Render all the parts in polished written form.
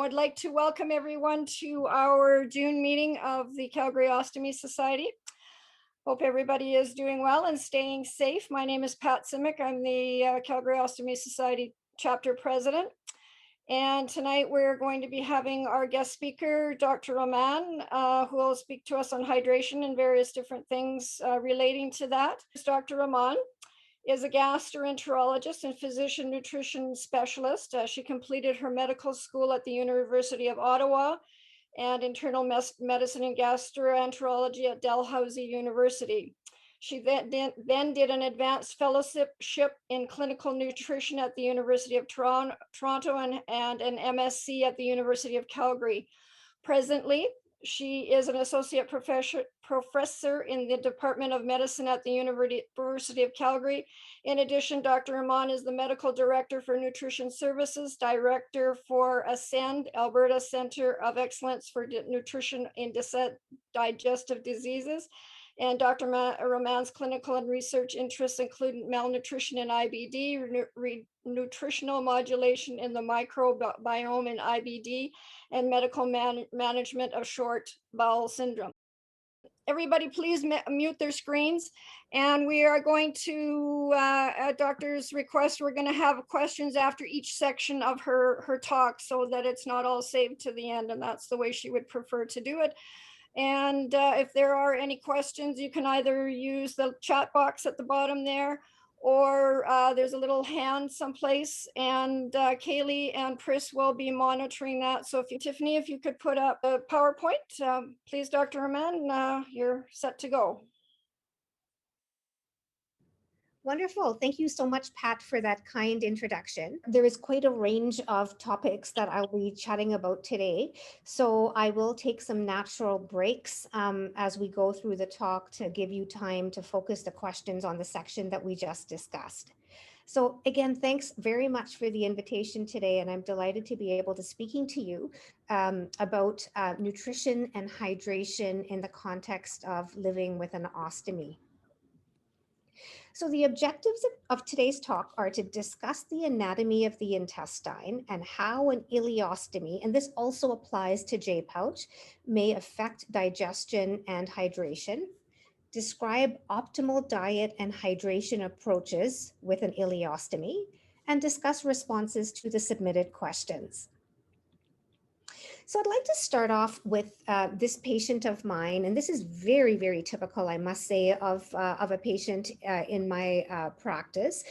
would like to welcome everyone to our June meeting of the Calgary Ostomy Society. Hope everybody is doing well and staying safe. My name is Pat Simic. I'm the Calgary Ostomy Society chapter president. And tonight we're going to be having our guest speaker, Dr. Raman, who will speak to us on hydration and various different things relating to that. Dr. Raman is a gastroenterologist and physician nutrition specialist. She completed her medical school at the University of Ottawa and internal medicine and gastroenterology at Dalhousie University. She then did an advanced fellowship in clinical nutrition at the University of Toronto and an MSc at the University of Calgary. Presently, she is an associate professor in the Department of Medicine at the University of Calgary. In addition, Dr. Raman is the medical director for nutrition services, director for ASCEND, Alberta Centre of Excellence for Nutrition in Digestive Diseases. And Dr. Raman's clinical and research interests include malnutrition in IBD, nutritional modulation in the microbiome in IBD, and medical management of short bowel syndrome. Everybody please mute their screens. And we are going to, at Doctor's request, we're going to have questions after each section of her talk so that it's not all saved to the end. And that's the way she would prefer to do it. And if there are any questions, you can either use the chat box at the bottom there, or there's a little hand someplace, and Kaylee and Chris will be monitoring that. So Tiffany, if you could put up a PowerPoint, please, Dr. Raman, you're set to go. Wonderful. Thank you so much, Pat, for that kind introduction. There is quite a range of topics that I'll be chatting about today. So I will take some natural breaks as we go through the talk to give you time to focus the questions on the section that we just discussed. So again, thanks very much for the invitation today, and I'm delighted to be able to speaking to you about nutrition and hydration in the context of living with an ostomy. So the objectives of today's talk are to discuss the anatomy of the intestine and how an ileostomy, and this also applies to J-pouch, may affect digestion and hydration, describe optimal diet and hydration approaches with an ileostomy, and discuss responses to the submitted questions. So I'd like to start off with this patient of mine, and this is very, very typical, I must say, of a patient in my practice.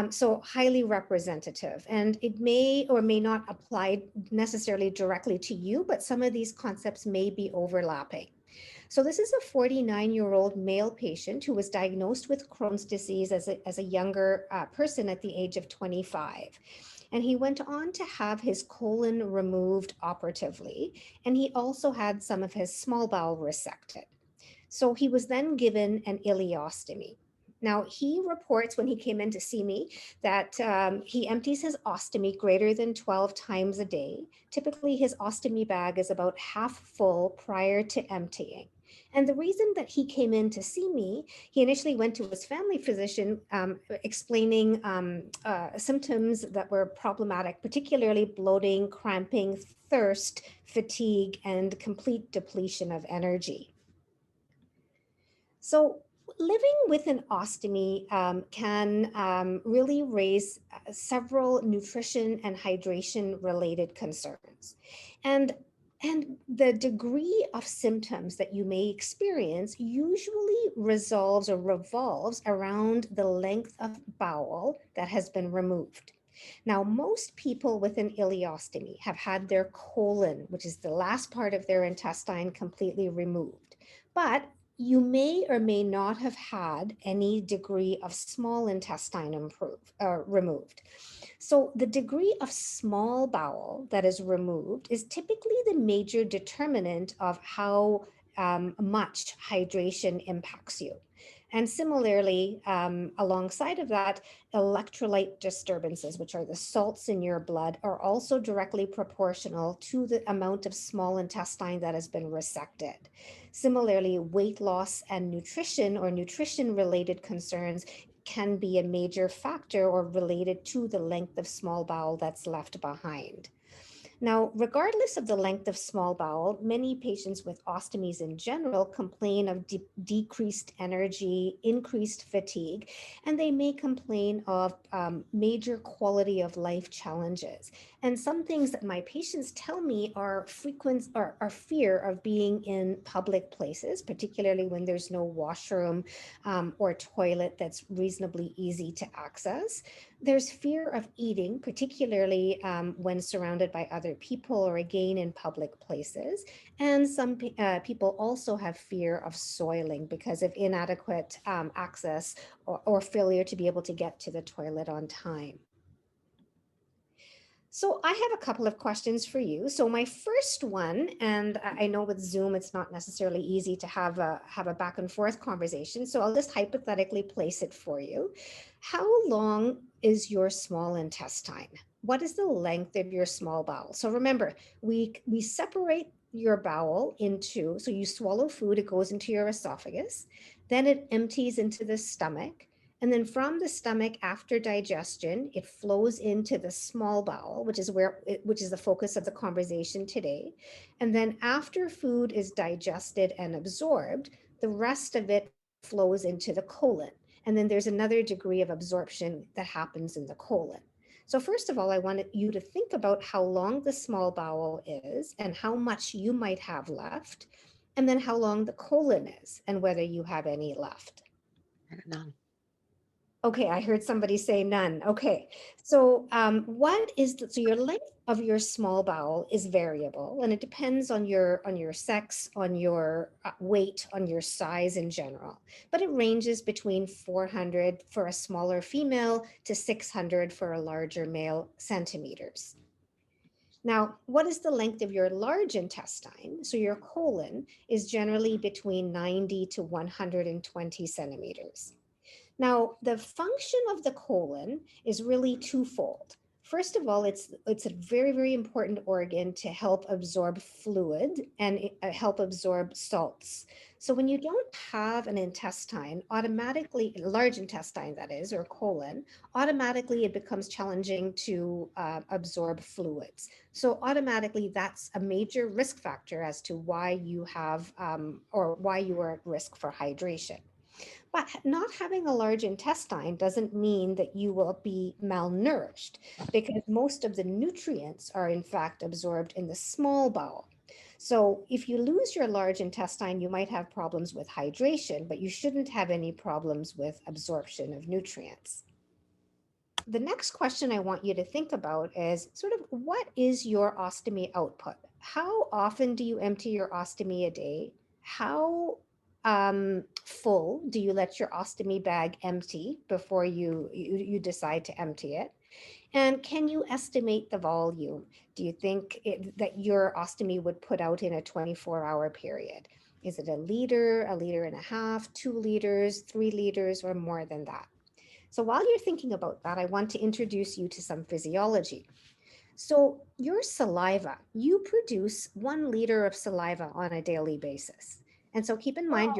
So highly representative, and it may or may not apply necessarily directly to you, but some of these concepts may be overlapping. So this is a 49-year-old male patient who was diagnosed with Crohn's disease as a younger person at the age of 25. And he went on to have his colon removed operatively, and he also had some of his small bowel resected. So he was then given an ileostomy. Now, he reports when he came in to see me that he empties his ostomy greater than 12 times a day. Typically, his ostomy bag is about half full prior to emptying. And the reason that he came in to see me, he initially went to his family physician explaining symptoms that were problematic, particularly bloating, cramping, thirst, fatigue, and complete depletion of energy. So living with an ostomy can really raise several nutrition and hydration related concerns. And the degree of symptoms that you may experience usually revolves around the length of bowel that has been removed. Now, most people with an ileostomy have had their colon, which is the last part of their intestine, completely removed. But you may or may not have had any degree of small intestine removed. So the degree of small bowel that is removed is typically the major determinant of how much hydration impacts you. And similarly, alongside of that, electrolyte disturbances, which are the salts in your blood, are also directly proportional to the amount of small intestine that has been resected. Similarly, weight loss and nutrition or nutrition-related concerns can be a major factor or related to the length of small bowel that's left behind. Now, regardless of the length of small bowel, many patients with ostomies in general complain of decreased energy, increased fatigue, and they may complain of major quality of life challenges. And some things that my patients tell me are fear of being in public places, particularly when there's no washroom or toilet that's reasonably easy to access. There's fear of eating, particularly when surrounded by other people or again in public places. And some people also have fear of soiling because of inadequate access or failure to be able to get to the toilet on time. So I have a couple of questions for you. So my first one, and I know with Zoom, it's not necessarily easy to have a back and forth conversation. So I'll just hypothetically place it for you. How long is your small intestine? What is the length of your small bowel? So remember, we separate your bowel into, so you swallow food, it goes into your esophagus, then it empties into the stomach. And then from the stomach, after digestion, it flows into the small bowel, which is the focus of the conversation today. And then after food is digested and absorbed, the rest of it flows into the colon. And then there's another degree of absorption that happens in the colon. So first of all, I wanted you to think about how long the small bowel is and how much you might have left, and then how long the colon is and whether you have any left. None. Okay, I heard somebody say none. Okay, so so your length of your small bowel is variable, and it depends on your sex, on your weight, on your size in general. But it ranges between 400 for a smaller female to 600 for a larger male centimeters. Now, what is the length of your large intestine? So your colon is generally between 90 to 120 centimeters. Now, the function of the colon is really twofold. First of all, it's a very, very important organ to help absorb fluid and help absorb salts. So when you don't have an intestine, automatically, large intestine that is, or colon, automatically it becomes challenging to absorb fluids. So automatically that's a major risk factor as to why you have or why you are at risk for hydration. But not having a large intestine doesn't mean that you will be malnourished, because most of the nutrients are in fact absorbed in the small bowel. So if you lose your large intestine, you might have problems with hydration, but you shouldn't have any problems with absorption of nutrients. The next question I want you to think about is sort of, what is your ostomy output? How often do you empty your ostomy a day? How full do you let your ostomy bag empty before you decide to empty it? And can you estimate the volume? Do you think that your ostomy would put out in a 24-hour period? Is it a liter and a half, 2 liters, 3 liters, or more than that? So while you're thinking about that, I want to introduce you to some physiology. So your saliva, you produce 1 liter of saliva on a daily basis. And so keep in mind,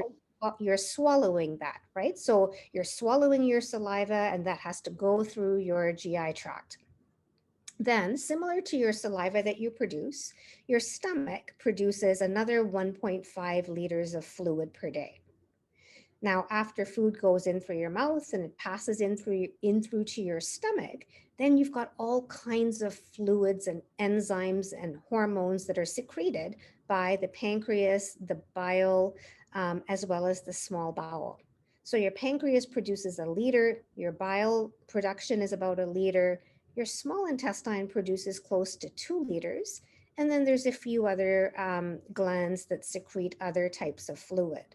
you're swallowing that, right? So you're swallowing your saliva and that has to go through your GI tract. Then, similar to your saliva that you produce, your stomach produces another 1.5 liters of fluid per day. Now, after food goes in through your mouth and it passes in through to your stomach, then you've got all kinds of fluids and enzymes and hormones that are secreted by the pancreas, the bile, as well as the small bowel. So your pancreas produces a liter, your bile production is about a liter, your small intestine produces close to 2 liters, and then there's a few other glands that secrete other types of fluid.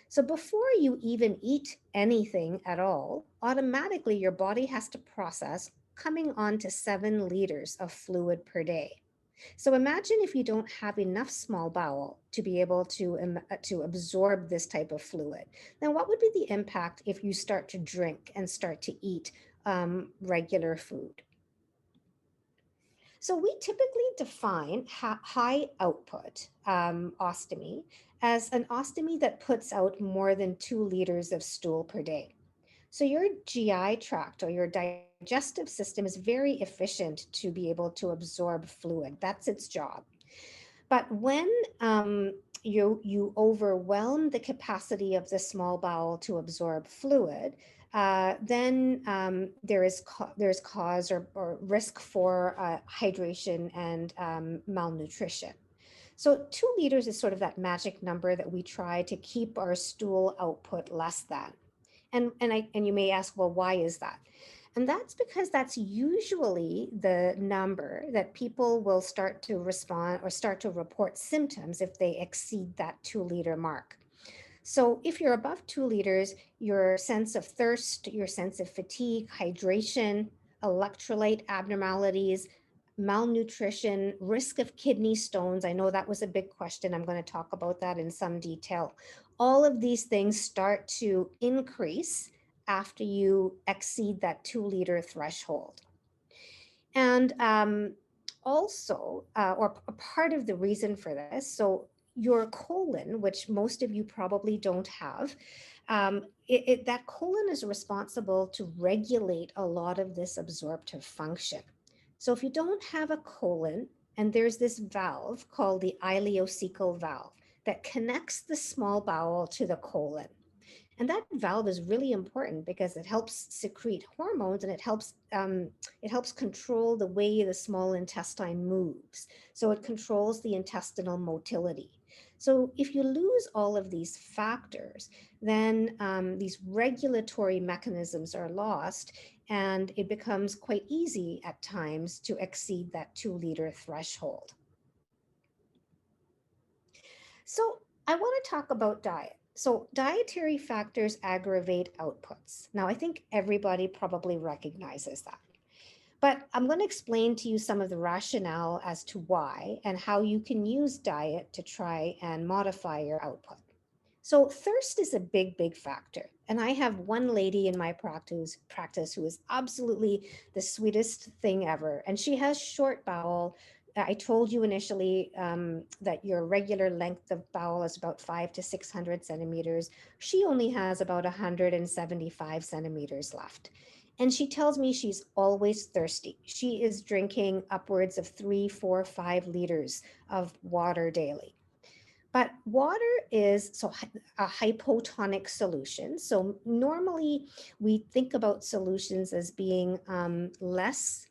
So before you even eat anything at all, automatically your body has to process coming on to 7 liters of fluid per day. So imagine if you don't have enough small bowel to be able to absorb this type of fluid, then what would be the impact if you start to drink and start to eat regular food? So we typically define high output ostomy as an ostomy that puts out more than 2 liters of stool per day. So your GI tract or your digestive digestive system is very efficient to be able to absorb fluid. That's its job. But when you overwhelm the capacity of the small bowel to absorb fluid, then there's cause or risk for hydration and malnutrition. So 2 liters is sort of that magic number that we try to keep our stool output less than. And you may ask, well, why is that? And that's because that's usually the number that people will start to respond or start to report symptoms if they exceed that 2-liter mark. So if you're above 2 liters, your sense of thirst, your sense of fatigue, hydration, electrolyte abnormalities, malnutrition, risk of kidney stones. I know that was a big question. I'm going to talk about that in some detail. All of these things start to increase after you exceed that 2-liter threshold. And also, or a part of the reason for this, so your colon, which most of you probably don't have, that colon is responsible to regulate a lot of this absorptive function. So if you don't have a colon, and there's this valve called the ileocecal valve that connects the small bowel to the colon. And that valve is really important because it helps secrete hormones and it helps control the way the small intestine moves. So it controls the intestinal motility. So if you lose all of these factors, then these regulatory mechanisms are lost, and it becomes quite easy at times to exceed that 2-liter threshold. So I want to talk about diet. So dietary factors aggravate outputs. Now, I think everybody probably recognizes that. But I'm going to explain to you some of the rationale as to why and how you can use diet to try and modify your output. So thirst is a big, big factor. And I have one lady in my practice who is absolutely the sweetest thing ever. And she has short bowel. I told you initially that your regular length of bowel is about 500 to 600 centimeters. She only has about 175 centimeters left. And she tells me she's always thirsty. She is drinking upwards of 3, 4, 5 liters of water daily. But water is a hypotonic solution. So normally we think about solutions as being less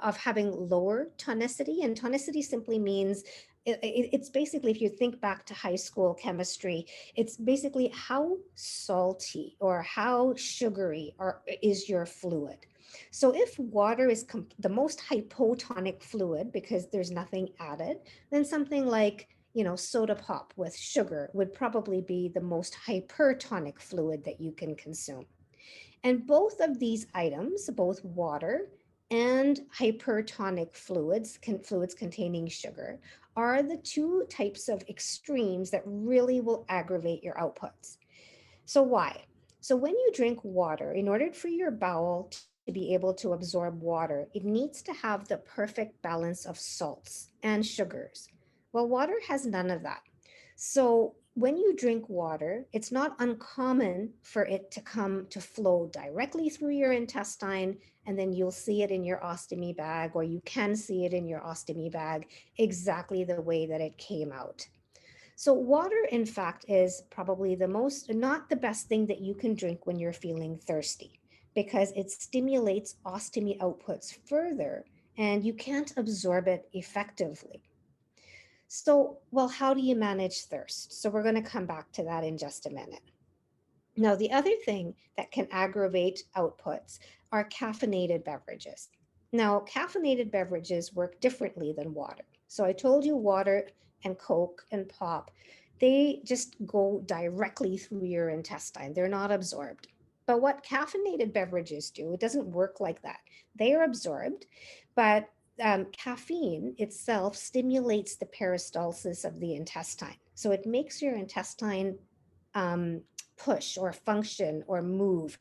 of having lower tonicity, and tonicity simply means it's basically, if you think back to high school chemistry, it's basically how salty or how sugary is your fluid. So if water is the most hypotonic fluid because there's nothing added, then something like soda pop with sugar would probably be the most hypertonic fluid that you can consume. And both of these items, both water and hypertonic fluids containing sugar, are the 2 types of extremes that really will aggravate your outputs. So why? So when you drink water, in order for your bowel to be able to absorb water, it needs to have the perfect balance of salts and sugars. Well, water has none of that. So when you drink water, it's not uncommon for it to come to flow directly through your intestine, and then you'll see it in your ostomy bag, or you can see it in your ostomy bag exactly the way that it came out. So water, in fact, is probably not the best thing that you can drink when you're feeling thirsty, because it stimulates ostomy outputs further and you can't absorb it effectively. So, well, how do you manage thirst? So we're going to come back to that in just a minute. Now, the other thing that can aggravate outputs are caffeinated beverages. Now, caffeinated beverages work differently than water. So I told you water and Coke and pop, they just go directly through your intestine. They're not absorbed. But what caffeinated beverages do, it doesn't work like that. They are absorbed, but caffeine itself stimulates the peristalsis of the intestine. So it makes your intestine push or function or move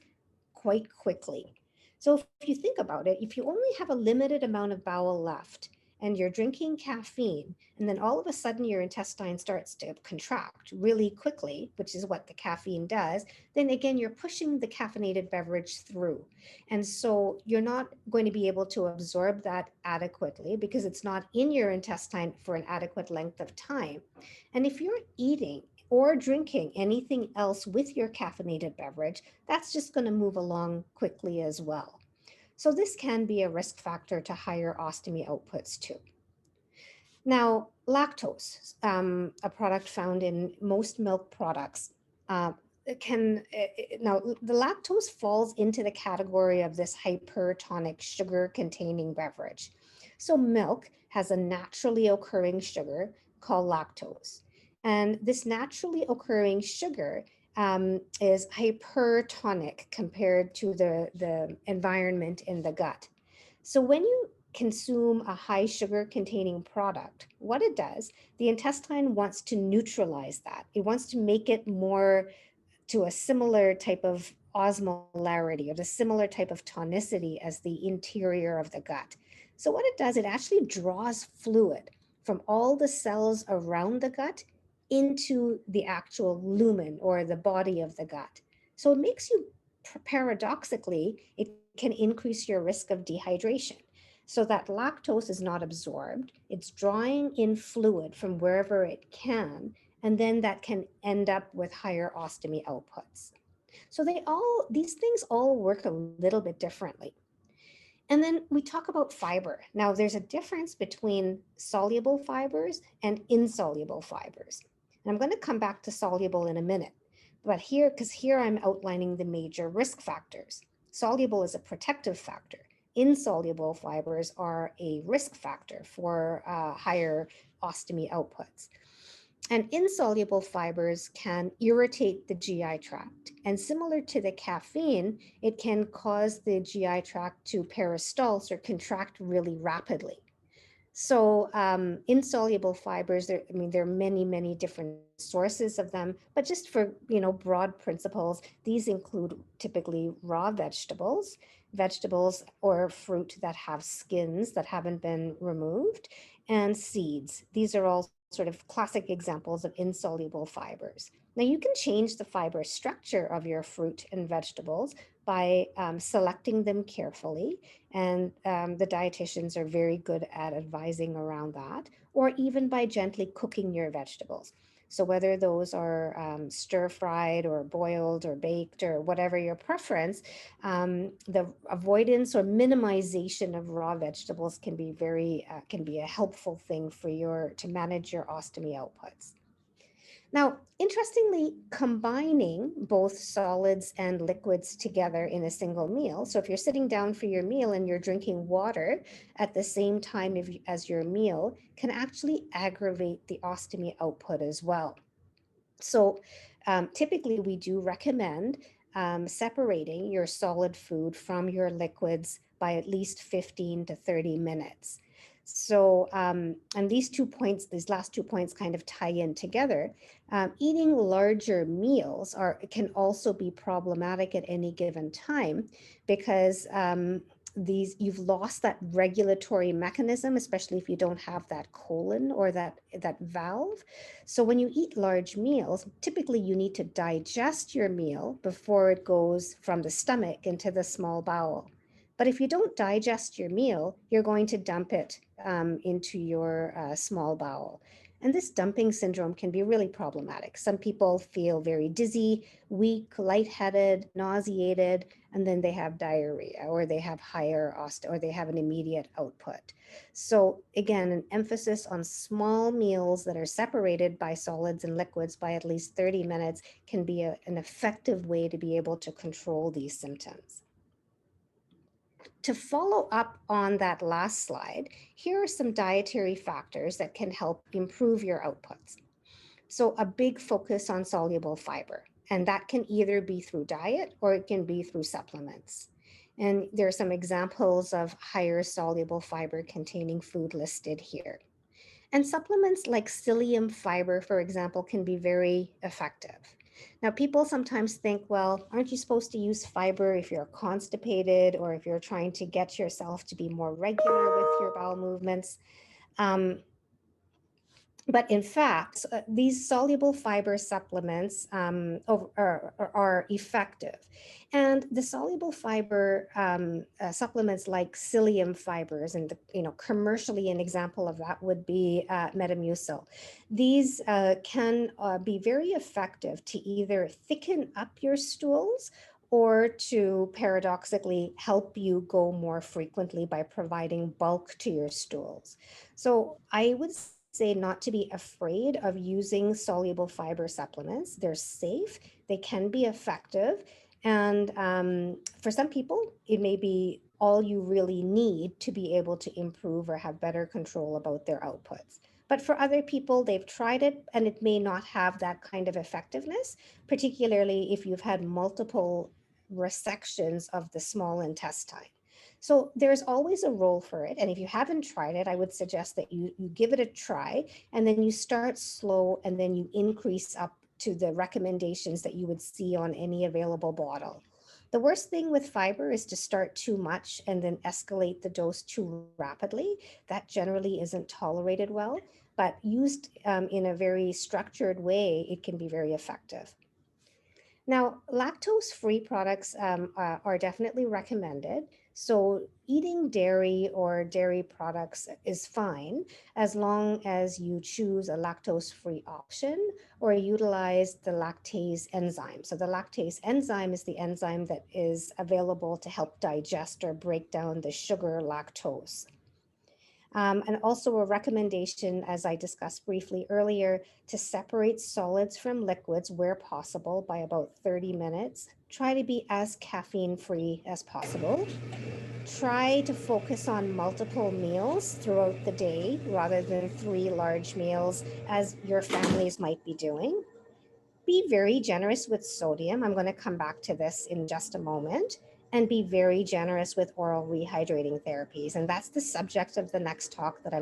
quite quickly. So if you think about it, if you only have a limited amount of bowel left and you're drinking caffeine, and then all of a sudden your intestine starts to contract really quickly, which is what the caffeine does, then again, you're pushing the caffeinated beverage through. And so you're not going to be able to absorb that adequately because it's not in your intestine for an adequate length of time. And if you're eating or drinking anything else with your caffeinated beverage, that's just going to move along quickly as well. So this can be a risk factor to higher ostomy outputs too. Now, lactose, a product found in most milk products, now the lactose falls into the category of this hypertonic sugar containing beverage. So milk has a naturally occurring sugar called lactose. And this naturally occurring sugar is hypertonic compared to the environment in the gut. So when you consume a high sugar containing product, what it does, the intestine wants to neutralize that. It wants to make it more to a similar type of osmolarity or the similar type of tonicity as the interior of the gut. So what it does, it actually draws fluid from all the cells around the gut into the actual lumen or the body of the gut. So it makes you, paradoxically, it can increase your risk of dehydration. So that lactose is not absorbed. It's drawing in fluid from wherever it can, and then that can end up with higher ostomy outputs. So these things all work a little bit differently. And then we talk about fiber. Now there's a difference between soluble fibers and insoluble fibers. And I'm going to come back to soluble in a minute, but because here I'm outlining the major risk factors. Soluble is a protective factor. Insoluble fibers are a risk factor for higher ostomy outputs. And insoluble fibers can irritate the GI tract. And similar to the caffeine, it can cause the GI tract to peristalse or contract really rapidly. So insoluble fibers, there are many, many different sources of them, but just for, broad principles, these include typically raw vegetables or fruit that have skins that haven't been removed, and seeds. These are all sort of classic examples of insoluble fibers. Now you can change the fiber structure of your fruit and vegetables by selecting them carefully, and the dietitians are very good at advising around that, or even by gently cooking your vegetables. So whether those are stir-fried or boiled or baked or whatever your preference, the avoidance or minimization of raw vegetables can be a helpful thing to manage your ostomy outputs. Now, interestingly, combining both solids and liquids together in a single meal. So if you're sitting down for your meal and you're drinking water at the same time as your meal, can actually aggravate the ostomy output as well. So typically we do recommend separating your solid food from your liquids by at least 15 to 30 minutes. So, and these last 2 points kind of tie in together. Eating larger meals can also be problematic at any given time because you've lost that regulatory mechanism, especially if you don't have that colon or that valve. So when you eat large meals, typically you need to digest your meal before it goes from the stomach into the small bowel. But if you don't digest your meal, you're going to dump it into your small bowel. And this dumping syndrome can be really problematic. Some people feel very dizzy, weak, lightheaded, nauseated, and then they have diarrhea, or they have or they have an immediate output. So again, an emphasis on small meals that are separated by solids and liquids by at least 30 minutes can be an effective way to be able to control these symptoms. To follow up on that last slide, here are some dietary factors that can help improve your outputs. So a big focus on soluble fiber, and that can either be through diet or it can be through supplements. And there are some examples of higher soluble fiber containing food listed here. And supplements like psyllium fiber, for example, can be very effective. Now, people sometimes think, well, aren't you supposed to use fiber if you're constipated or if you're trying to get yourself to be more regular with your bowel movements? But in fact, these soluble fiber supplements are effective. And the soluble fiber supplements like psyllium fibers, and commercially an example of that would be Metamucil. These can be very effective to either thicken up your stools or to paradoxically help you go more frequently by providing bulk to your stools. So I would say not to be afraid of using soluble fiber supplements. They're safe, they can be effective. And for some people, it may be all you really need to be able to improve or have better control about their outputs. But for other people, they've tried it and it may not have that kind of effectiveness, particularly if you've had multiple resections of the small intestine. So there's always a role for it. And if you haven't tried it, I would suggest that you give it a try, and then you start slow and then you increase up to the recommendations that you would see on any available bottle. The worst thing with fiber is to start too much and then escalate the dose too rapidly. That generally isn't tolerated well, but used in a very structured way, it can be very effective. Now, lactose-free products are definitely recommended. So eating dairy or dairy products is fine as long as you choose a lactose-free option or utilize the lactase enzyme. So the lactase enzyme is the enzyme that is available to help digest or break down the sugar lactose. And also a recommendation, as I discussed briefly earlier, to separate solids from liquids where possible by about 30 minutes. Try to be as caffeine-free as possible. Try to focus on multiple meals throughout the day rather than 3 large meals as your families might be doing. Be very generous with sodium. I'm going to come back to this in just a moment. And be very generous with oral rehydrating therapies. And that's the subject of the next talk that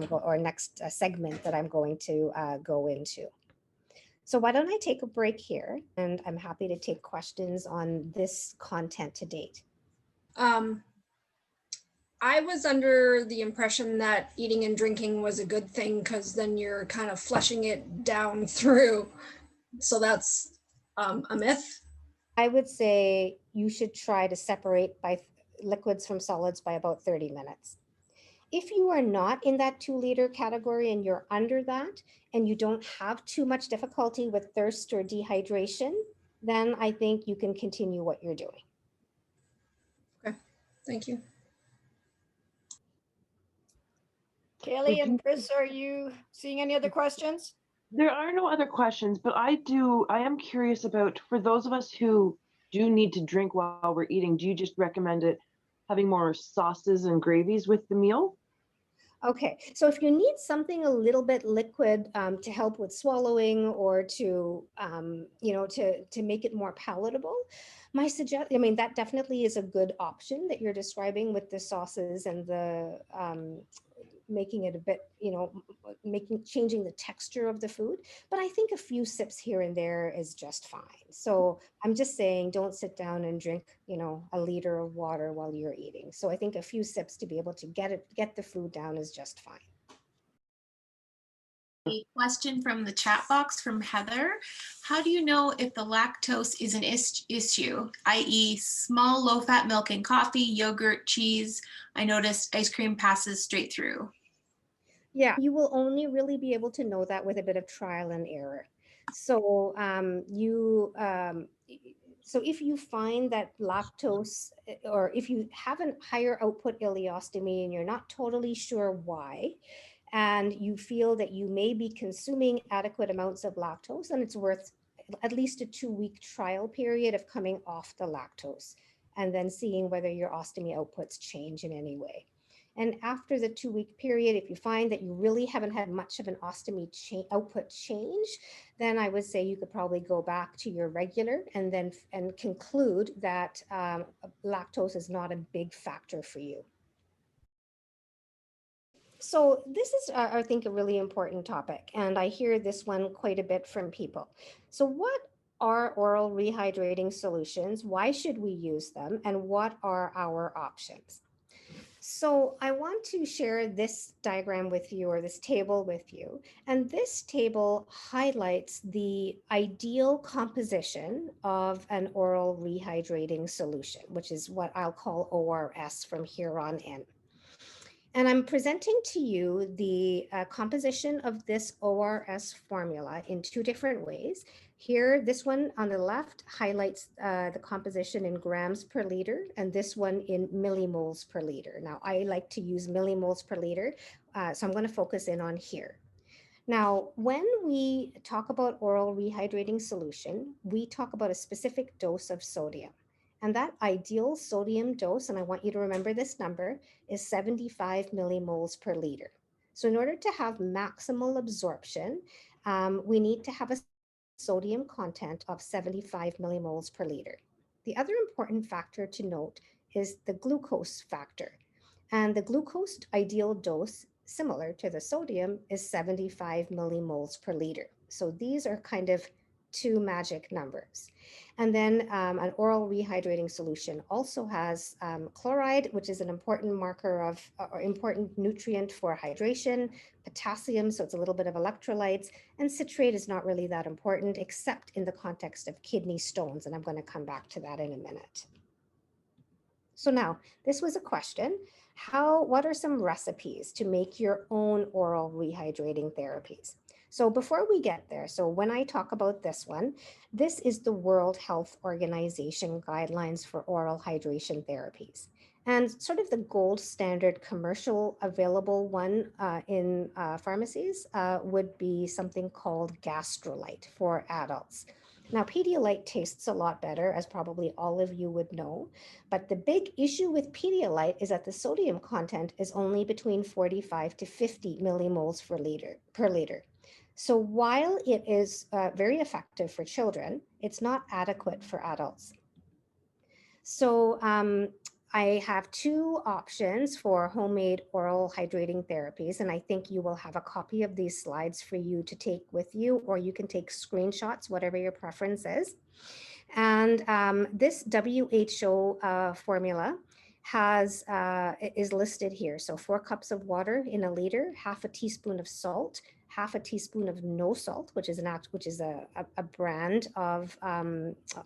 next segment that I'm going to go into. So why don't I take a break here, and I'm happy to take questions on this content to date. I was under the impression that eating and drinking was a good thing because then you're kind of flushing it down through. So that's a myth. I would say you should try to separate by liquids from solids by about 30 minutes. If you are not in that 2-liter category and you're under that and you don't have too much difficulty with thirst or dehydration, then I think you can continue what you're doing. Okay, thank you. Kaylee and Chris, are you seeing any other questions? There are no other questions, but I am curious about, for those of us who do need to drink while we're eating, do you just recommend it having more sauces and gravies with the meal? Okay, so if you need something a little bit liquid to help with swallowing or to, to make it more palatable, that definitely is a good option that you're describing with the sauces and the making it a bit, changing the texture of the food. But I think a few sips here and there is just fine. So I'm just saying, don't sit down and drink, a liter of water while you're eating. So I think a few sips to be able to get the food down is just fine. A question from the chat box from Heather. How do you know if the lactose is an issue, i.e. small low-fat milk and coffee, yogurt, cheese? I noticed ice cream passes straight through. Yeah, you will only really be able to know that with a bit of trial and error. So so if you find that lactose, or if you have a higher output ileostomy and you're not totally sure why, and you feel that you may be consuming adequate amounts of lactose, then it's worth at least a 2-week trial period of coming off the lactose and then seeing whether your ostomy outputs change in any way. And after the 2-week period, if you find that you really haven't had much of an ostomy output change, then I would say you could probably go back to your regular and conclude that lactose is not a big factor for you. So this is, I think, a really important topic, and I hear this one quite a bit from people. So what are oral rehydrating solutions? Why should we use them? And what are our options? So I want to share this diagram with you, or this table with you. And this table highlights the ideal composition of an oral rehydrating solution, which is what I'll call ORS from here on in. And I'm presenting to you the composition of this ORS formula in two different ways. Here, this one on the left highlights the composition in grams per liter, and this one in millimoles per liter. Now, I like to use millimoles per liter, so I'm going to focus in on here. Now, when we talk about oral rehydrating solution, we talk about a specific dose of sodium. And that ideal sodium dose, and I want you to remember this number, is 75 millimoles per liter. So in order to have maximal absorption, we need to have a sodium content of 75 millimoles per liter. The other important factor to note is the glucose factor. And the glucose ideal dose, similar to the sodium, is 75 millimoles per liter. So these are kind of two magic numbers. And then an oral rehydrating solution also has chloride, which is an important marker of, or important nutrient for hydration, potassium, so it's a little bit of electrolytes, and citrate is not really that important, except in the context of kidney stones, and I'm going to come back to that in a minute. So now, this was a question. What are some recipes to make your own oral rehydrating therapies? So before we get there, so when I talk about this one, this is the World Health Organization guidelines for oral hydration therapies. And sort of the gold standard commercial available one in pharmacies would be something called Gastrolite for adults. Now, Pedialyte tastes a lot better, as probably all of you would know, but the big issue with Pedialyte is that the sodium content is only between 45 to 50 millimoles per liter. So while it is very effective for children, it's not adequate for adults. So I have two options for homemade oral hydrating therapies, and I think you will have a copy of these slides for you to take with you, or you can take screenshots, whatever your preference is. And this WHO formula is listed here. So 4 cups of water in a liter, half a teaspoon of salt, half a teaspoon of no salt, which is a brand of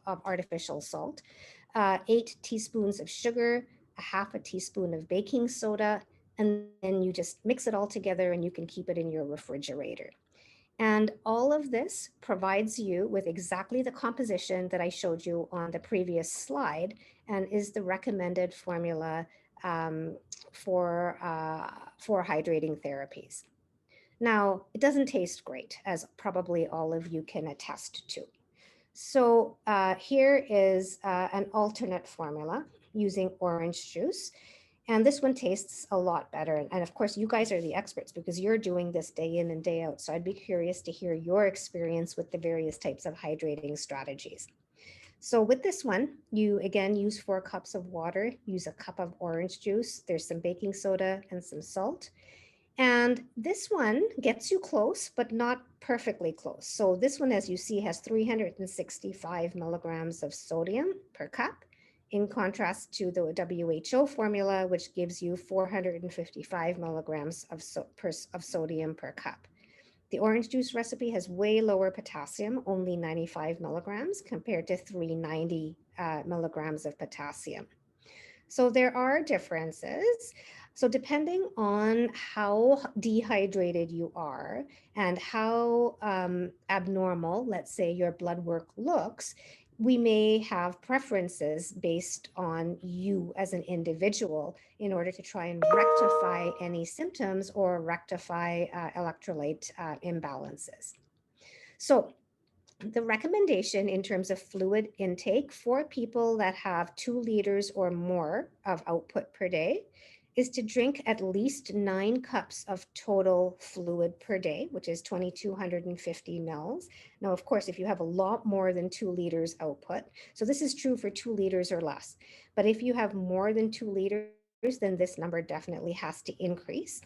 artificial salt, 8 teaspoons of sugar, a half a teaspoon of baking soda, and then you just mix it all together and you can keep it in your refrigerator. And all of this provides you with exactly the composition that I showed you on the previous slide, and is the recommended formula for hydrating therapies. Now, it doesn't taste great, as probably all of you can attest to. So here is an alternate formula using orange juice. And this one tastes a lot better. And of course, you guys are the experts because you're doing this day in and day out. So I'd be curious to hear your experience with the various types of hydrating strategies. So with this one, you again use 4 cups of water, use a cup of orange juice. There's some baking soda and some salt. And this one gets you close, but not perfectly close. So this one, as you see, has 365 milligrams of sodium per cup, in contrast to the WHO formula, which gives you 455 milligrams of sodium per cup. The orange juice recipe has way lower potassium, only 95 milligrams compared to 390 milligrams of potassium. So there are differences. So depending on how dehydrated you are and how abnormal, let's say, your blood work looks, we may have preferences based on you as an individual in order to try and rectify any symptoms or rectify electrolyte imbalances. So the recommendation in terms of fluid intake for people that have 2 liters or more of output per day is to drink at least 9 cups of total fluid per day, which is 2,250 mils. Now, of course, if you have a lot more than 2 liters output, so this is true for 2 liters or less, but if you have more than 2 liters, then this number definitely has to increase.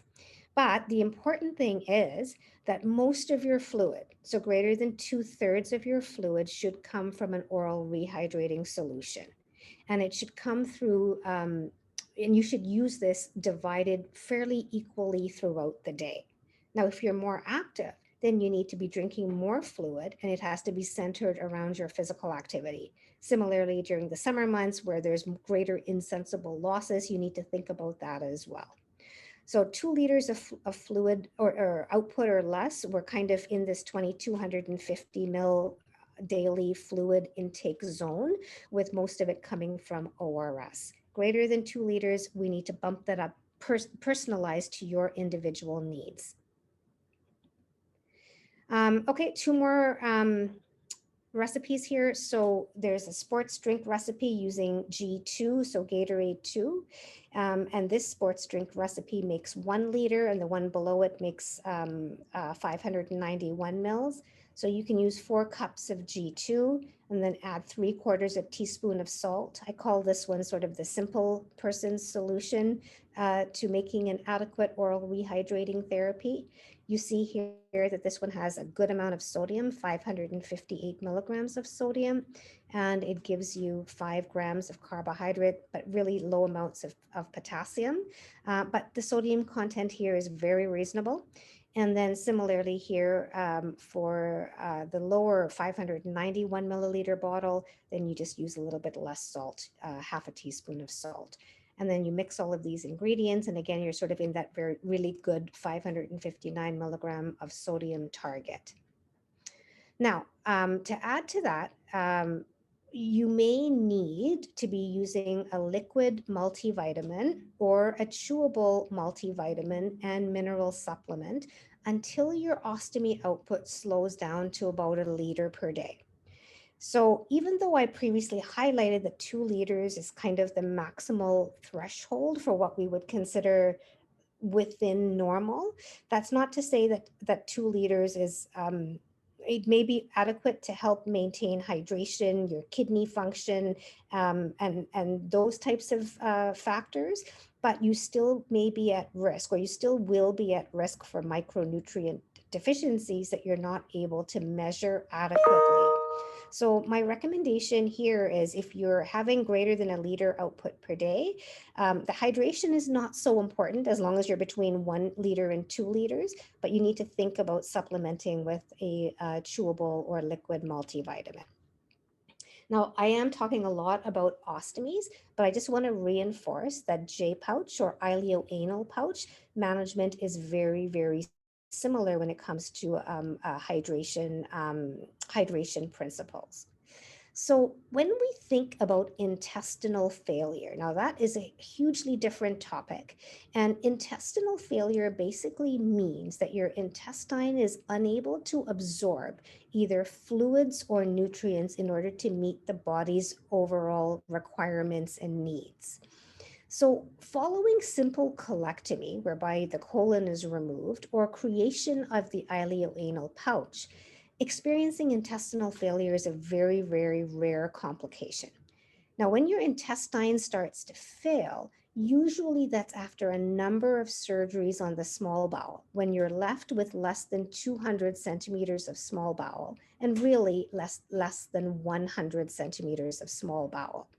But the important thing is that most of your fluid, so greater than 2/3 of your fluid, should come from an oral rehydrating solution. And it should come through and you should use this divided fairly equally throughout the day. Now, if you're more active, then you need to be drinking more fluid, and it has to be centered around your physical activity. Similarly, during the summer months where there's greater insensible losses, you need to think about that as well. So 2 liters of fluid or output or less, we're kind of in this 2,250 mil daily fluid intake zone, with most of it coming from ORS. Greater than 2 liters, we need to bump that up, personalized to your individual needs. Okay, 2 more recipes here. So there's a sports drink recipe using G2, so Gatorade 2. And this sports drink recipe makes 1 liter, and the one below it makes 591 mils. So you can use 4 cups of G2 and then add 3/4 of a teaspoon of salt. I call this one sort of the simple person's solution to making an adequate oral rehydrating therapy. You see here that this one has a good amount of sodium, 558 milligrams of sodium, and it gives you 5 grams of carbohydrate, but really low amounts of potassium. But the sodium content here is very reasonable. And then similarly here for the lower 591 milliliter bottle, then you just use a little bit less salt, half a teaspoon of salt. And then you mix all of these ingredients. And again, you're sort of in that really good 559 milligram of sodium target. Now, to add to that, you may need to be using a liquid multivitamin or a chewable multivitamin and mineral supplement until your ostomy output slows down to about 1 liter per day. So even though I previously highlighted that 2 liters is kind of the maximal threshold for what we would consider within normal, that's not to say that 2 liters is, it may be adequate to help maintain hydration, your kidney function, and those types of factors, but you still may be at risk, or you still will be at risk for micronutrient deficiencies that you're not able to measure adequately. So my recommendation here is, if you're having greater than 1 liter output per day, the hydration is not so important as long as you're between 1 liter and 2 liters, but you need to think about supplementing with a chewable or liquid multivitamin. Now, I am talking a lot about ostomies, but I just want to reinforce that J-pouch or ileoanal pouch management is very, very similar when it comes to hydration principles. So when we think about intestinal failure, now that is a hugely different topic. And intestinal failure basically means that your intestine is unable to absorb either fluids or nutrients in order to meet the body's overall requirements and needs. So following simple colectomy, whereby the colon is removed, or creation of the ileoanal pouch, experiencing intestinal failure is a very, very rare complication. Now, when your intestine starts to fail, usually that's after a number of surgeries on the small bowel, when you're left with less than 200 centimeters of small bowel, and really less than 100 centimeters of small bowel.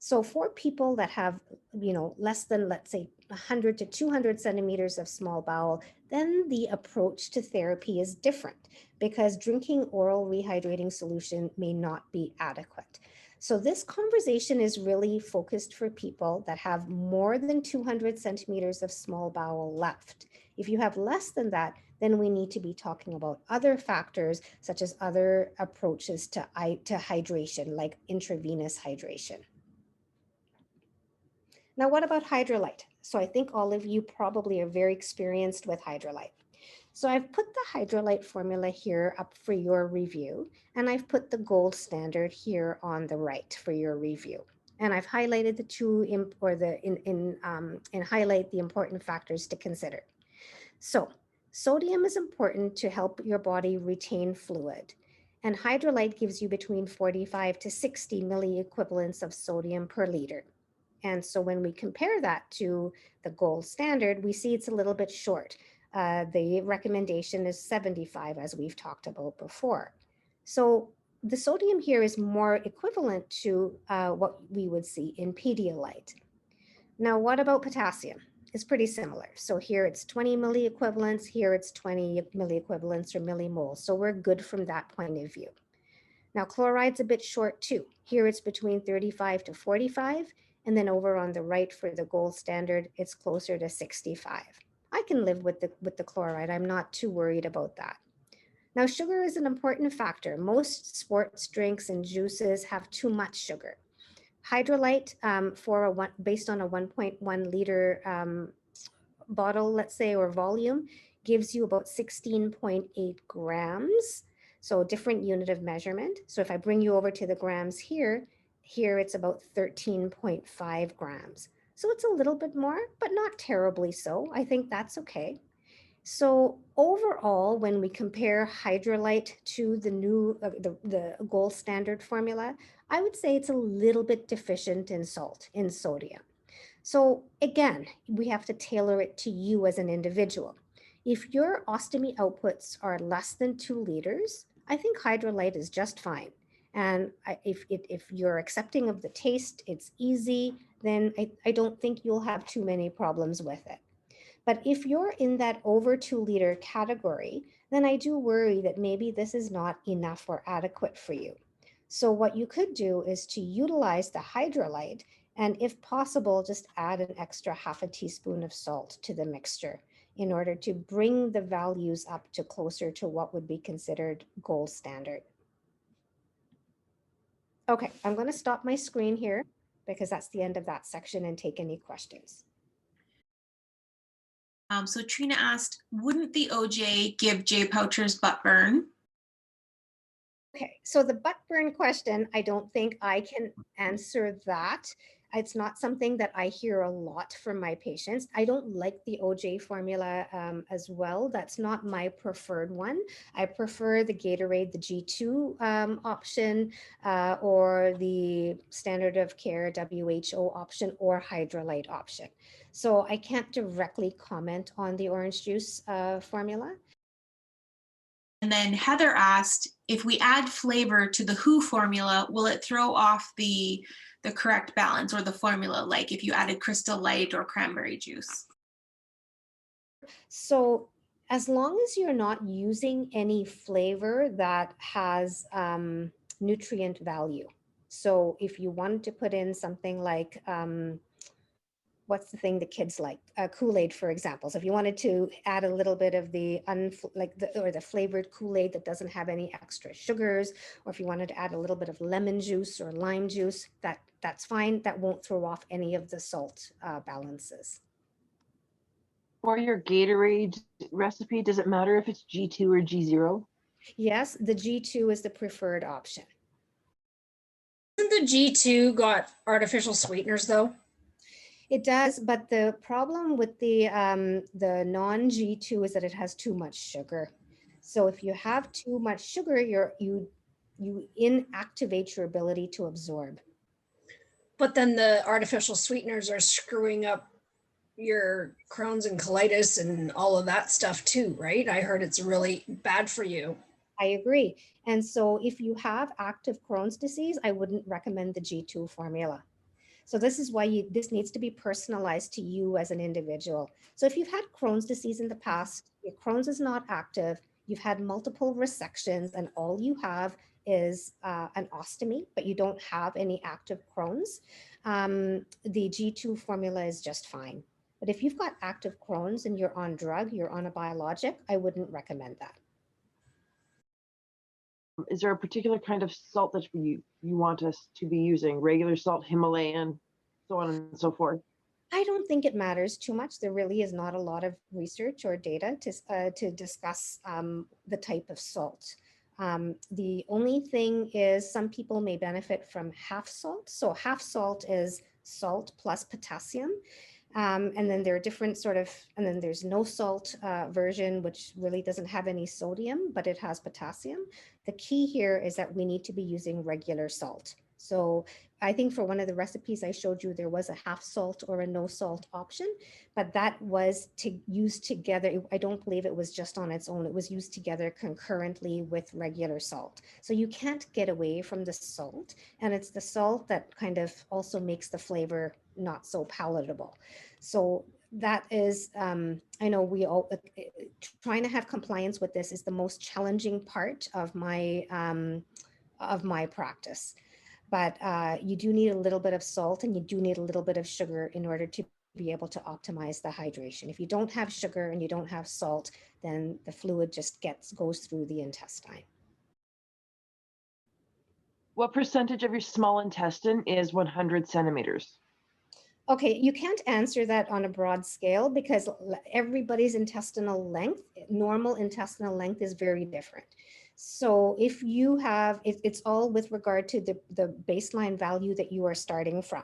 So for people that have, less than, let's say, 100 to 200 centimeters of small bowel, then the approach to therapy is different, because drinking oral rehydrating solution may not be adequate. So this conversation is really focused for people that have more than 200 centimeters of small bowel left. If you have less than that, then we need to be talking about other factors, such as other approaches to hydration, like intravenous hydration. Now, what about Hydralyte? So I think all of you probably are very experienced with Hydralyte. So I've put the Hydralyte formula here up for your review, and I've put the gold standard here on the right for your review. And I've highlighted the two and highlight the important factors to consider. So sodium is important to help your body retain fluid, and Hydralyte gives you between 45 to 60 milliequivalents of sodium per liter. And so when we compare that to the gold standard, we see it's a little bit short. The recommendation is 75, as we've talked about before. So the sodium here is more equivalent to what we would see in Pedialyte. Now, what about potassium? It's pretty similar. So here it's 20 milliequivalents, here it's 20 milliequivalents or millimoles. So we're good from that point of view. Now, chloride's a bit short too. Here it's between 35 to 45, and then over on the right for the gold standard, it's closer to 65. I can live with the chloride. I'm not too worried about that. Now, sugar is an important factor. Most sports drinks and juices have too much sugar. Hydrolyte based on a 1.1 liter bottle, let's say, or volume, gives you about 16.8 grams. So different unit of measurement. So if I bring you over to the grams here it's about 13.5 grams. So it's a little bit more, but not terribly so. I think that's okay. So overall, when we compare hydrolyte to the new, the gold standard formula, I would say it's a little bit deficient in salt, in sodium. So again, we have to tailor it to you as an individual. If your ostomy outputs are less than 2 liters, I think hydrolyte is just fine. And if you're accepting of the taste, it's easy, then I don't think you'll have too many problems with it. But if you're in that over 2 liter category, then I do worry that maybe this is not enough or adequate for you. So what you could do is to utilize the hydrolyte, and if possible, just add an extra half a teaspoon of salt to the mixture in order to bring the values up to closer to what would be considered gold standard. Okay, I'm going to stop my screen here because that's the end of that section and take any questions. So Trina asked, wouldn't the OJ give J. Poucher's butt burn? Okay, so the butt burn question, I don't think I can answer that. It's not something that I hear a lot from my patients. I don't like the OJ formula as well. That's not my preferred one. I prefer the Gatorade, the G2 option, or the standard of care WHO option or hydrolyte option. So I can't directly comment on the orange juice formula. And then Heather asked, if we add flavor to the WHO formula, will it throw off the correct balance or the formula, like if you added Crystal Light or cranberry juice? So as long as you're not using any flavor that has nutrient value. So if you wanted to put in something like, what's the thing the kids like? Kool-Aid, for example. So if you wanted to add a little bit of the the flavored Kool-Aid that doesn't have any extra sugars, or if you wanted to add a little bit of lemon juice or lime juice, that's fine. That won't throw off any of the salt balances. For your Gatorade recipe, does it matter if it's G2 or G0? Yes, the G2 is the preferred option. Hasn't the G2 got artificial sweeteners though? It does, but the problem with the non-G2 is that it has too much sugar. So if you have too much sugar, you inactivate your ability to absorb. But then the artificial sweeteners are screwing up your Crohn's and colitis and all of that stuff too, right? I heard it's really bad for you. I agree. And so if you have active Crohn's disease, I wouldn't recommend the G2 formula. So this is why this needs to be personalized to you as an individual. So if you've had Crohn's disease in the past, your Crohn's is not active, you've had multiple resections, and all you have is an ostomy, but you don't have any active Crohn's, the G2 formula is just fine. But if you've got active Crohn's and you're on drug, you're on a biologic, I wouldn't recommend that. Is there a particular kind of salt that you want us to be using? Regular salt, Himalayan, so on and so forth? I don't think it matters too much. There really is not a lot of research or data to discuss the type of salt. The only thing is some people may benefit from half salt. So half salt is salt plus potassium. And then there are different and then there's no salt version, which really doesn't have any sodium, but it has potassium. The key here is that we need to be using regular salt. So I think for one of the recipes I showed you, there was a half salt or a no salt option, but that was to use together. I don't believe it was just on its own. It was used together concurrently with regular salt. So you can't get away from the salt, and it's the salt that kind of also makes the flavor not so palatable. So that is, I know we all, trying to have compliance with this is the most challenging part of my practice. But you do need a little bit of salt and you do need a little bit of sugar in order to be able to optimize the hydration. If you don't have sugar and you don't have salt, then the fluid just goes through the intestine. What percentage of your small intestine is 100 centimeters? Okay, you can't answer that on a broad scale because everybody's intestinal length, normal intestinal length is very different. So if you have, it's all with regard to the baseline value that you are starting from.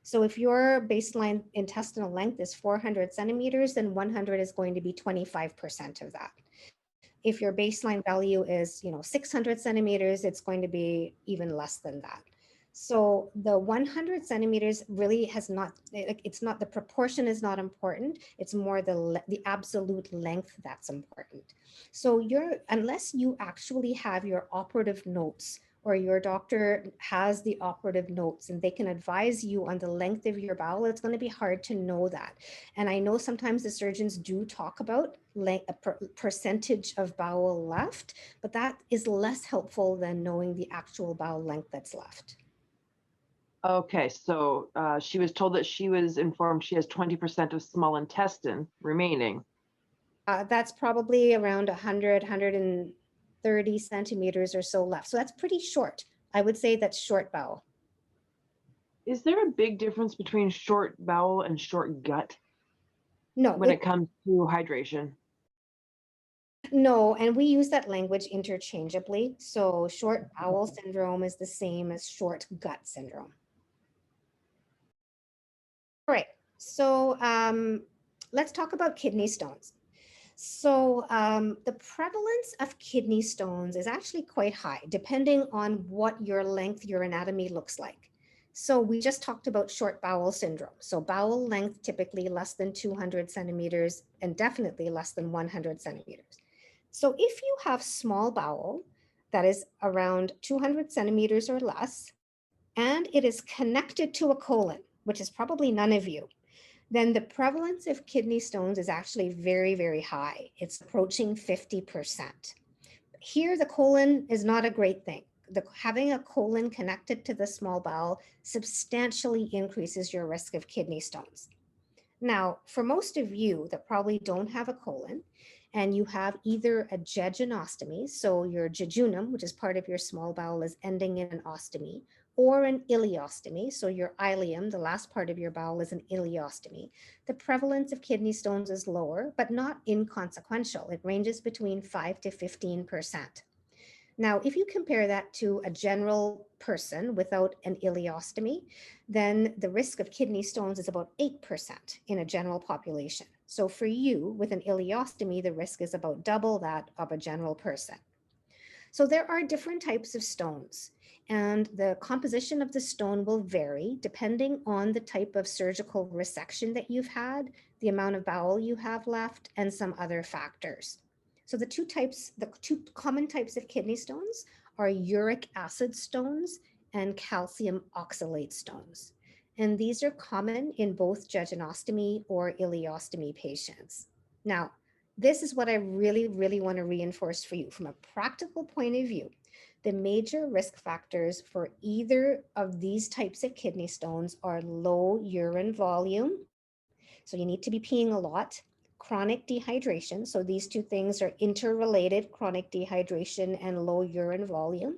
So if your baseline intestinal length is 400 centimeters, then 100 is going to be 25% of that. If your baseline value is, 600 centimeters, it's going to be even less than that. So the 100 centimeters really has not, it's not, the proportion is not important. It's more the absolute length that's important. So unless you actually have your operative notes or your doctor has the operative notes and they can advise you on the length of your bowel, it's going to be hard to know that. And I know sometimes the surgeons do talk about a percentage of bowel left, but that is less helpful than knowing the actual bowel length that's left. Okay, so she was told that she was informed she has 20% of small intestine remaining. That's probably around 100, 130 centimeters or so left. So that's pretty short. I would say that's short bowel. Is there a big difference between short bowel and short gut? No. When it comes to hydration? No, and we use that language interchangeably. So short bowel syndrome is the same as short gut syndrome. All right, so let's talk about kidney stones. So the prevalence of kidney stones is actually quite high, depending on what your length, your anatomy looks like. So we just talked about short bowel syndrome. So bowel length typically less than 200 centimeters and definitely less than 100 centimeters. So if you have small bowel that is around 200 centimeters or less, and it is connected to a colon, which is probably none of you, then the prevalence of kidney stones is actually very, very high. It's approaching 50%. Here, the colon is not a great thing. Having a colon connected to the small bowel substantially increases your risk of kidney stones. Now, for most of you that probably don't have a colon, and you have either a jejunostomy, so your jejunum, which is part of your small bowel, is ending in an ostomy, or an ileostomy, so your ileum, the last part of your bowel, is an ileostomy, the prevalence of kidney stones is lower, but not inconsequential. It ranges between 5 to 15%. Now, if you compare that to a general person without an ileostomy, then the risk of kidney stones is about 8% in a general population. So for you, with an ileostomy, the risk is about double that of a general person. So there are different types of stones, and the composition of the stone will vary depending on the type of surgical resection that you've had, the amount of bowel you have left, and some other factors. So the two common types of kidney stones are uric acid stones and calcium oxalate stones. And these are common in both jejunostomy or ileostomy patients. Now, this is what I really, really want to reinforce for you. From a practical point of view, the major risk factors for either of these types of kidney stones are low urine volume. So you need to be peeing a lot. Chronic dehydration. So these two things are interrelated, chronic dehydration and low urine volume,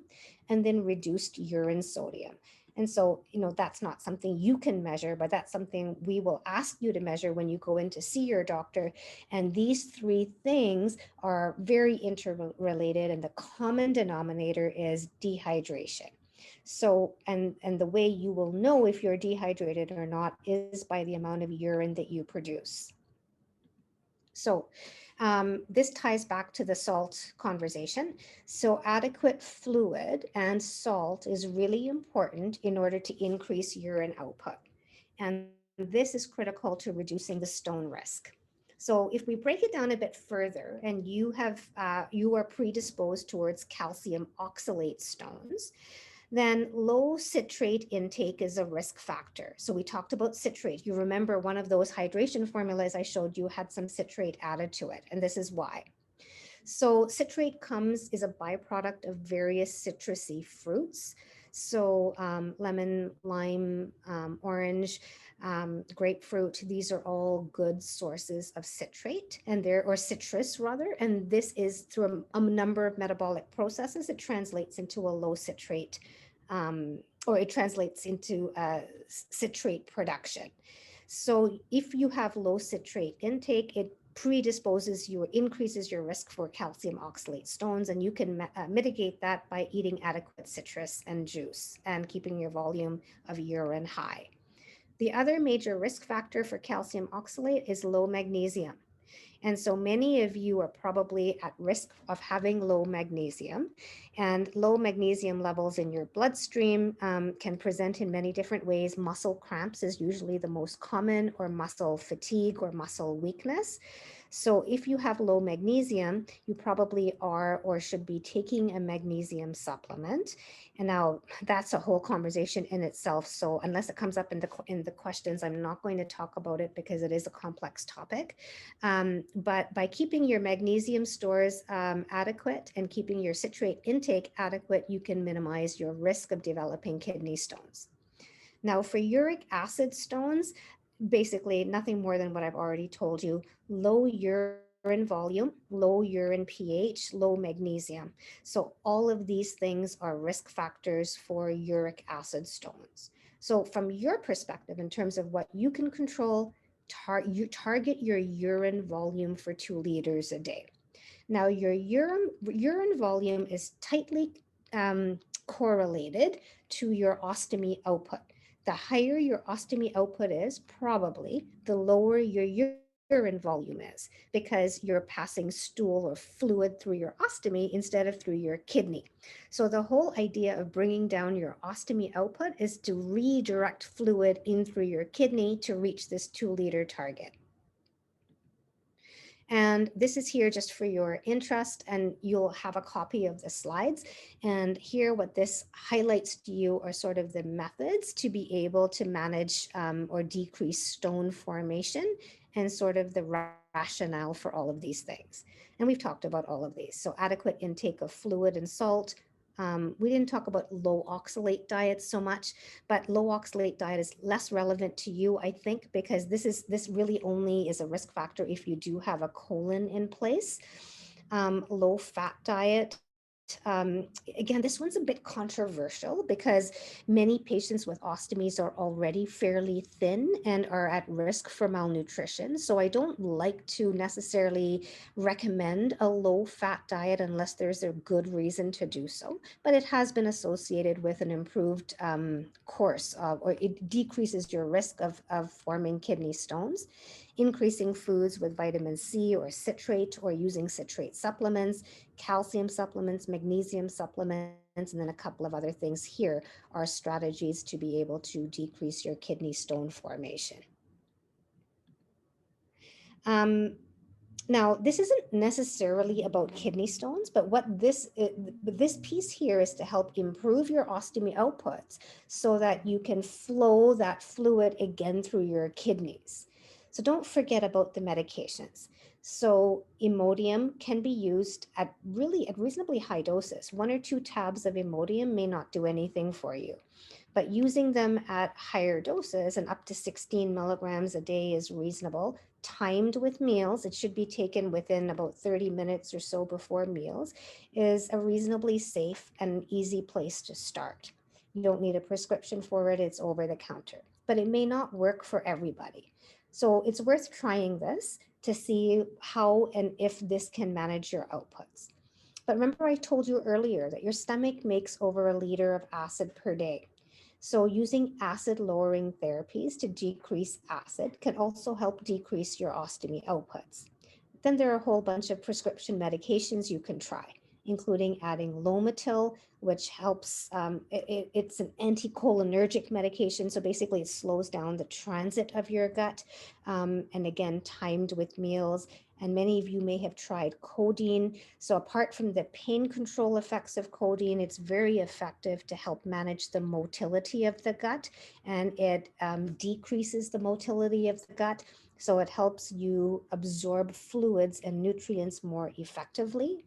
and then reduced urine sodium. And so, that's not something you can measure, but that's something we will ask you to measure when you go in to see your doctor. And these three things are very interrelated, and the common denominator is dehydration. So, and the way you will know if you're dehydrated or not is by the amount of urine that you produce. So This ties back to the salt conversation. So adequate fluid and salt is really important in order to increase urine output. And this is critical to reducing the stone risk. So if we break it down a bit further, and you are predisposed towards calcium oxalate stones, then low citrate intake is a risk factor. So we talked about citrate. You remember one of those hydration formulas I showed you had some citrate added to it, and this is why. So citrate is a byproduct of various citrusy fruits. So lemon, lime, orange, grapefruit, these are all good sources of citrate or citrus rather. And this is through a number of metabolic processes, it translates into a low citrate or it translates into citrate production. So if you have low citrate intake, it increases your risk for calcium oxalate stones, and you can mitigate that by eating adequate citrus and juice and keeping your volume of urine high. The other major risk factor for calcium oxalate is low magnesium. And so many of you are probably at risk of having low magnesium, and low magnesium levels in your bloodstream can present in many different ways. Muscle cramps is usually the most common, or muscle fatigue or muscle weakness. So if you have low magnesium, you probably are or should be taking a magnesium supplement. And now that's a whole conversation in itself. So unless it comes up in the questions, I'm not going to talk about it because it is a complex topic. But by keeping your magnesium stores adequate and keeping your citrate intake adequate, you can minimize your risk of developing kidney stones. Now for uric acid stones, basically nothing more than what I've already told you: low urine volume, low urine pH, low magnesium. So all of these things are risk factors for uric acid stones. So from your perspective, in terms of what you can control, you target your urine volume for 2 liters a day. Now your urine volume is tightly correlated to your ostomy output. The higher your ostomy output is, probably the lower your urine volume is, because you're passing stool or fluid through your ostomy instead of through your kidney. So the whole idea of bringing down your ostomy output is to redirect fluid in through your kidney to reach this 2-liter target. And this is here just for your interest, and you'll have a copy of the slides. And here what this highlights to you are sort of the methods to be able to manage or decrease stone formation, and sort of the rationale for all of these things. And we've talked about all of these. So adequate intake of fluid and salt. We didn't talk about low oxalate diets so much, but low oxalate diet is less relevant to you, I think, because this really only is a risk factor if you do have a colon in place. Low fat diet. Again, this one's a bit controversial because many patients with ostomies are already fairly thin and are at risk for malnutrition. So I don't like to necessarily recommend a low fat diet unless there's a good reason to do so, but it has been associated with an improved course or it decreases your risk of forming kidney stones. Increasing foods with vitamin C or citrate, or using citrate supplements, calcium supplements, magnesium supplements, and then a couple of other things here are strategies to be able to decrease your kidney stone formation. Now, this isn't necessarily about kidney stones, but what this piece here is to help improve your ostomy outputs so that you can flow that fluid again through your kidneys. So don't forget about the medications. So Imodium can be used at reasonably high doses. 1 or 2 tabs of Imodium may not do anything for you, but using them at higher doses and up to 16 milligrams a day is reasonable. Timed with meals, it should be taken within about 30 minutes or so before meals, is a reasonably safe and easy place to start. You don't need a prescription for it, it's over the counter, but it may not work for everybody. So it's worth trying this to see how and if this can manage your outputs. But remember, I told you earlier that your stomach makes over 1 liter of acid per day. So using acid lowering therapies to decrease acid can also help decrease your ostomy outputs. Then there are a whole bunch of prescription medications you can try, including adding Lomotil, which helps, it's an anticholinergic medication. So basically it slows down the transit of your gut. And again, timed with meals. And many of you may have tried codeine. So apart from the pain control effects of codeine, it's very effective to help manage the motility of the gut, and it decreases the motility of the gut. So it helps you absorb fluids and nutrients more effectively.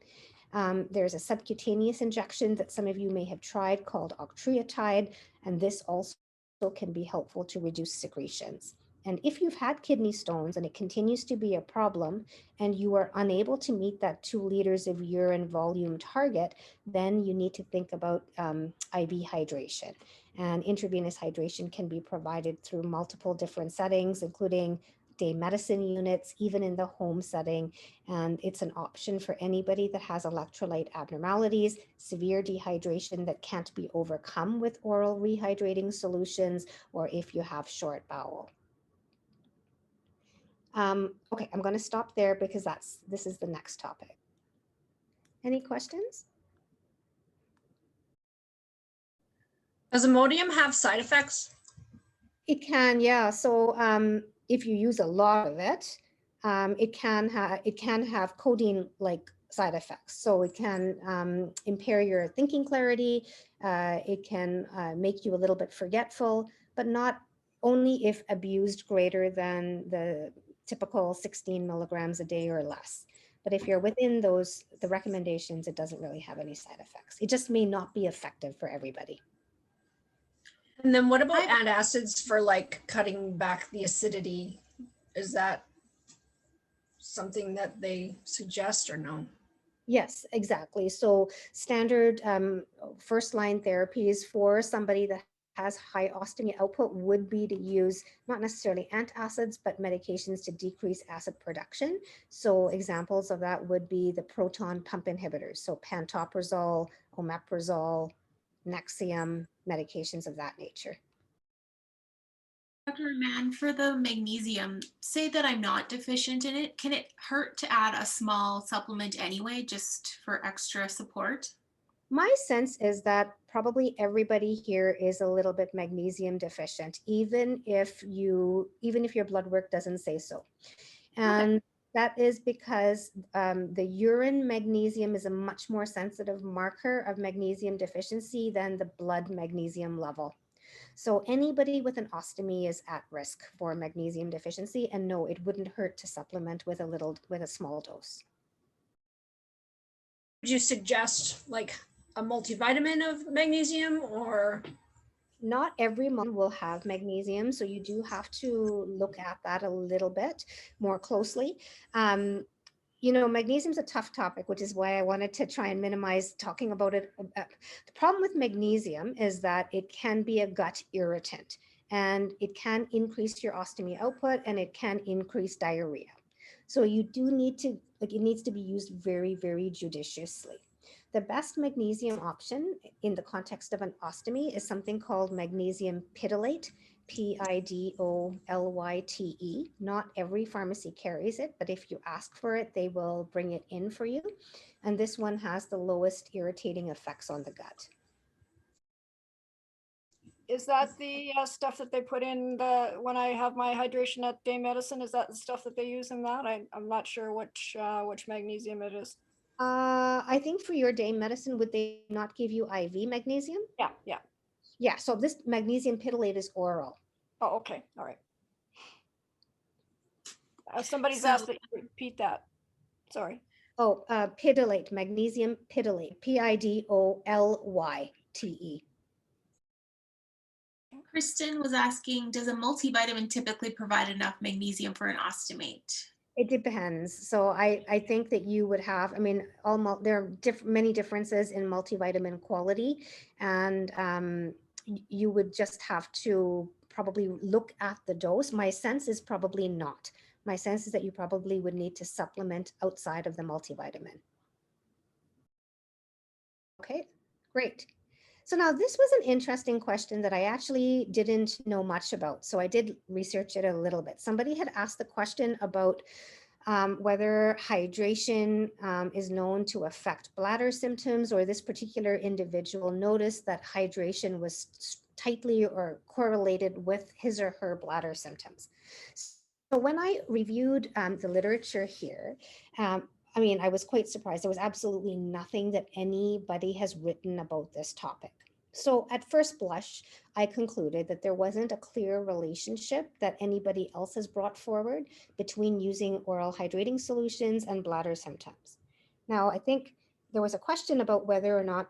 There's a subcutaneous injection that some of you may have tried called octreotide, and this also can be helpful to reduce secretions. And if you've had kidney stones and it continues to be a problem and you are unable to meet that 2 liters of urine volume target, then you need to think about IV hydration. And intravenous hydration can be provided through multiple different settings, including day medicine units, even in the home setting. And it's an option for anybody that has electrolyte abnormalities, severe dehydration that can't be overcome with oral rehydrating solutions, or if you have short bowel. Okay, I'm going to stop there because this is the next topic. Any questions? Does Imodium have side effects? It can, yeah. So if you use a lot of it, it can have codeine-like side effects. So it can impair your thinking clarity. It can make you a little bit forgetful, but not only if abused greater than the typical 16 milligrams a day or less. But if you're within the recommendations, it doesn't really have any side effects. It just may not be effective for everybody. And then what about antacids for like cutting back the acidity? Is that something that they suggest or no? Yes, exactly. So standard first line therapies for somebody that has high ostomy output would be to use not necessarily antacids, but medications to decrease acid production. So examples of that would be the proton pump inhibitors. So pantoprazole, omeprazole, Nexium, medications of that nature. Dr. Raman, for the magnesium, say that I'm not deficient in it. Can it hurt to add a small supplement anyway, just for extra support? My sense is that probably everybody here is a little bit magnesium deficient, even if your blood work doesn't say so. And that is because the urine magnesium is a much more sensitive marker of magnesium deficiency than the blood magnesium level. So anybody with an ostomy is at risk for magnesium deficiency, and no, it wouldn't hurt to supplement with a small dose. Would you suggest like a multivitamin of magnesium, or? Not everyone will have magnesium, so you do have to look at that a little bit more closely. You know, magnesium is a tough topic, which is why I wanted to try and minimize talking about it. The problem with magnesium is that it can be a gut irritant, and it can increase your ostomy output, and it can increase diarrhea. So you do need to, it needs to be used very, very judiciously. The best magnesium option in the context of an ostomy is something called magnesium pidolate, Pidolyte. Not every pharmacy carries it, but if you ask for it, they will bring it in for you. And this one has the lowest irritating effects on the gut. Is that the stuff that they put in when I have my hydration at day medicine? Is that the stuff that they use in that? I'm not sure which magnesium it is. I think for your day medicine, would they not give you IV magnesium? Yeah. So this magnesium pidolate is oral. Oh, okay. All right. Somebody's asked that you repeat that. Sorry. Oh, pidolate, magnesium pidolate, Pidolyte. Kristen was asking, does a multivitamin typically provide enough magnesium for an ostomate? It depends. So I think that you would have, I mean, there are many differences in multivitamin quality, and you would just have to probably look at the dose. My sense is probably not. My sense is that you probably would need to supplement outside of the multivitamin. Okay, great. So now this was an interesting question that I actually didn't know much about. So I did research it a little bit. Somebody had asked the question about whether hydration is known to affect bladder symptoms, or this particular individual noticed that hydration was tightly or correlated with his or her bladder symptoms. So when I reviewed the literature here, I mean, I was quite surprised. There was absolutely nothing that anybody has written about this topic. So at first blush, I concluded that there wasn't a clear relationship that anybody else has brought forward between using oral hydrating solutions and bladder symptoms. Now, I think there was a question about whether or not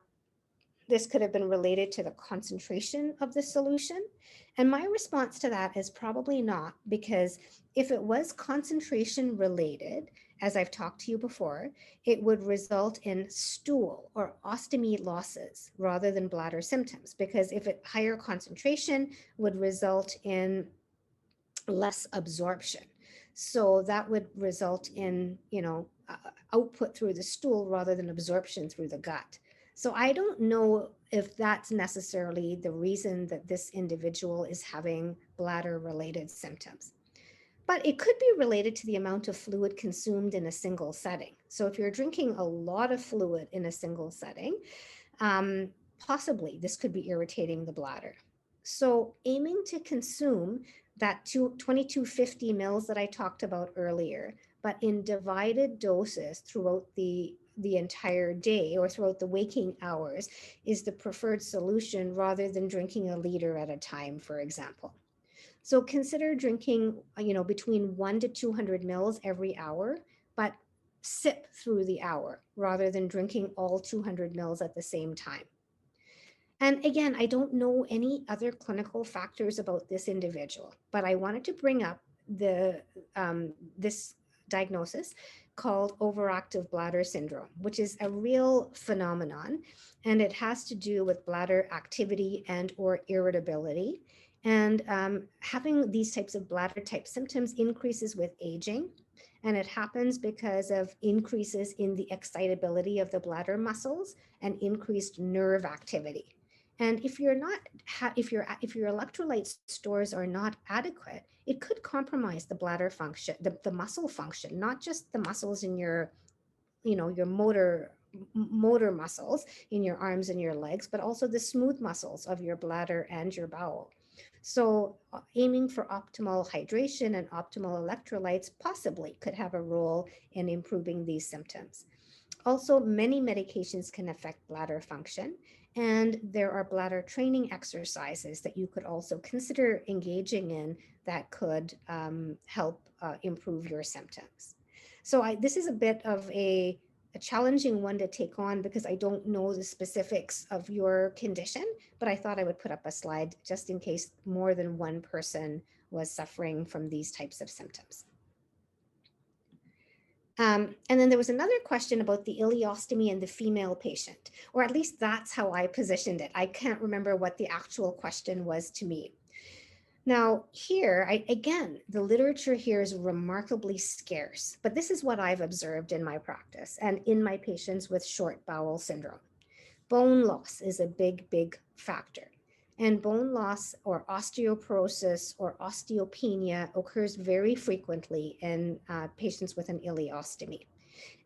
this could have been related to the concentration of the solution. And my response to that is probably not, because if it was concentration related, as I've talked to you before, it would result in stool or ostomy losses rather than bladder symptoms, because if it higher concentration would result in less absorption. So that would result in, output through the stool rather than absorption through the gut. So I don't know if that's necessarily the reason that this individual is having bladder related symptoms. But it could be related to the amount of fluid consumed in a single setting. So if you're drinking a lot of fluid in a single setting, possibly this could be irritating the bladder. So aiming to consume that 2250 mils that I talked about earlier, but in divided doses throughout the entire day or throughout the waking hours, is the preferred solution, rather than drinking a liter at a time, for example. So consider drinking, between 1 to 200 mils every hour, but sip through the hour rather than drinking all 200 mils at the same time. And again, I don't know any other clinical factors about this individual, but I wanted to bring up this diagnosis called overactive bladder syndrome, which is a real phenomenon, and it has to do with bladder activity and or irritability. And having these types of bladder type symptoms increases with aging, and it happens because of increases in the excitability of the bladder muscles and increased nerve activity. And if your electrolyte stores are not adequate, it could compromise the bladder function, the muscle function, not just the muscles in your motor muscles in your arms and your legs, but also the smooth muscles of your bladder and your bowel. So aiming for optimal hydration and optimal electrolytes possibly could have a role in improving these symptoms. Also, many medications can affect bladder function, and there are bladder training exercises that you could also consider engaging in that could help improve your symptoms. So this is a bit of a challenging one to take on, because I don't know the specifics of your condition, but I thought I would put up a slide just in case more than one person was suffering from these types of symptoms. And then there was another question about the ileostomy in the female patient, or at least that's how I positioned it. I can't remember what the actual question was to me. Now here, again, the literature here is remarkably scarce, but this is what I've observed in my practice and in my patients with short bowel syndrome. Bone loss is a big, big factor. And bone loss or osteoporosis or osteopenia occurs very frequently in patients with an ileostomy.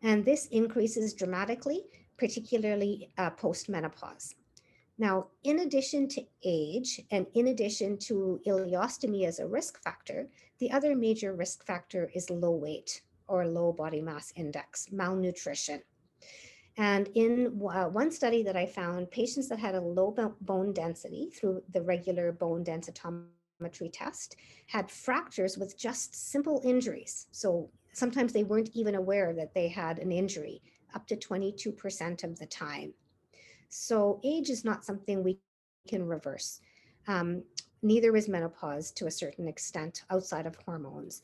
And this increases dramatically, particularly post-menopause. Now, in addition to age and in addition to ileostomy as a risk factor, the other major risk factor is low weight or low body mass index, malnutrition. And in one study that I found, patients that had a low bone density through the regular bone densitometry test had fractures with just simple injuries. So sometimes they weren't even aware that they had an injury, up to 22% of the time. So age is not something we can reverse. Neither is menopause to a certain extent outside of hormones.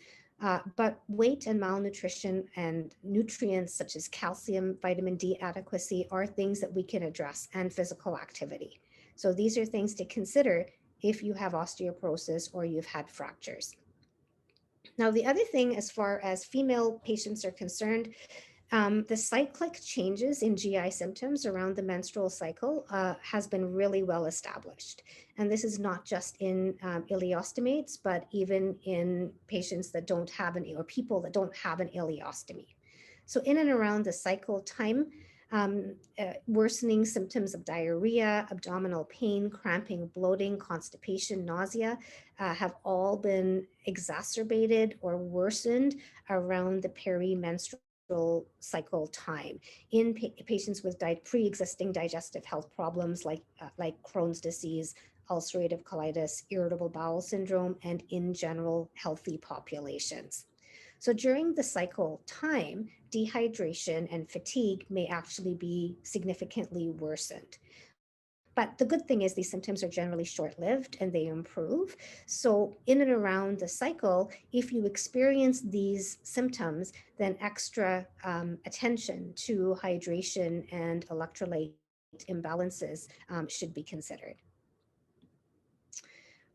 But weight and malnutrition and nutrients such as calcium, vitamin D adequacy are things that we can address, and physical activity. So these are things to consider if you have osteoporosis or you've had fractures. Now, the other thing, as far as female patients are concerned, The cyclic changes in GI symptoms around the menstrual cycle has been really well established. And this is not just in ileostomates, but even in patients that don't have or people that don't have an ileostomy. So in and around the cycle time, worsening symptoms of diarrhea, abdominal pain, cramping, bloating, constipation, nausea have all been exacerbated or worsened around the perimenstrual cycle time in patients with pre-existing digestive health problems like Crohn's disease, ulcerative colitis, irritable bowel syndrome, and in general healthy populations. So during the cycle time, dehydration and fatigue may actually be significantly worsened. But the good thing is these symptoms are generally short-lived and they improve. So in and around the cycle, if you experience these symptoms, then extra attention to hydration and electrolyte imbalances should be considered.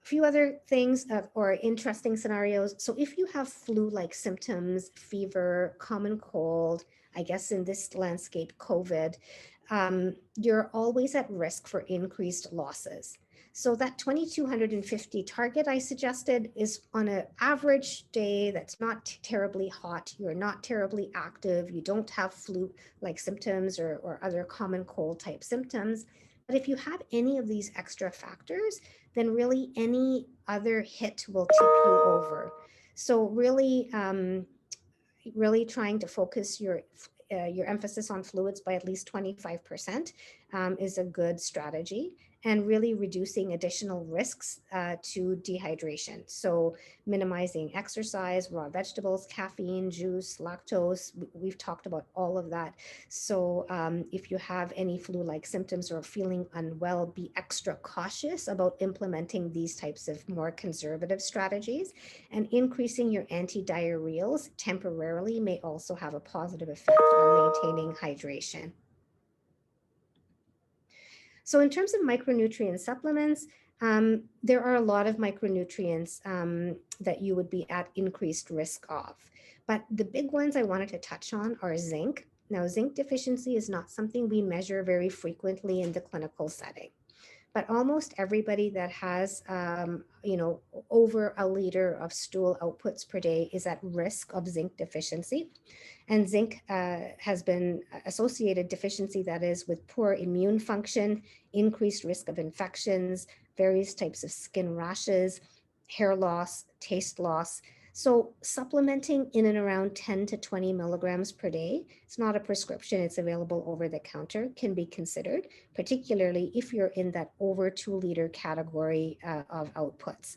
A few other things or interesting scenarios. So if you have flu-like symptoms, fever, common cold, I guess in this landscape, COVID, you're always at risk for increased losses. So that 2,250 target I suggested is on an average day that's not terribly hot, you're not terribly active, you don't have flu-like symptoms or other common cold type symptoms. But if you have any of these extra factors, then really any other hit will tip you over. So really, really trying to focus your emphasis on fluids by at least 25% is a good strategy, and really reducing additional risks to dehydration. So minimizing exercise, raw vegetables, caffeine, juice, lactose, we've talked about all of that. So if you have any flu-like symptoms or feeling unwell, be extra cautious about implementing these types of more conservative strategies, and increasing your antidiarrheals temporarily may also have a positive effect on maintaining hydration. So in terms of micronutrient supplements, there are a lot of micronutrients that you would be at increased risk of. But the big ones I wanted to touch on are zinc. Now, zinc deficiency is not something we measure very frequently in the clinical setting. But almost everybody that has, over a liter of stool outputs per day is at risk of zinc deficiency. And zinc has been associated deficiency, that is, with poor immune function, increased risk of infections, various types of skin rashes, hair loss, taste loss. So supplementing in and around 10 to 20 milligrams per day, it's not a prescription, it's available over the counter, can be considered, particularly if you're in that over 2 liter category of outputs.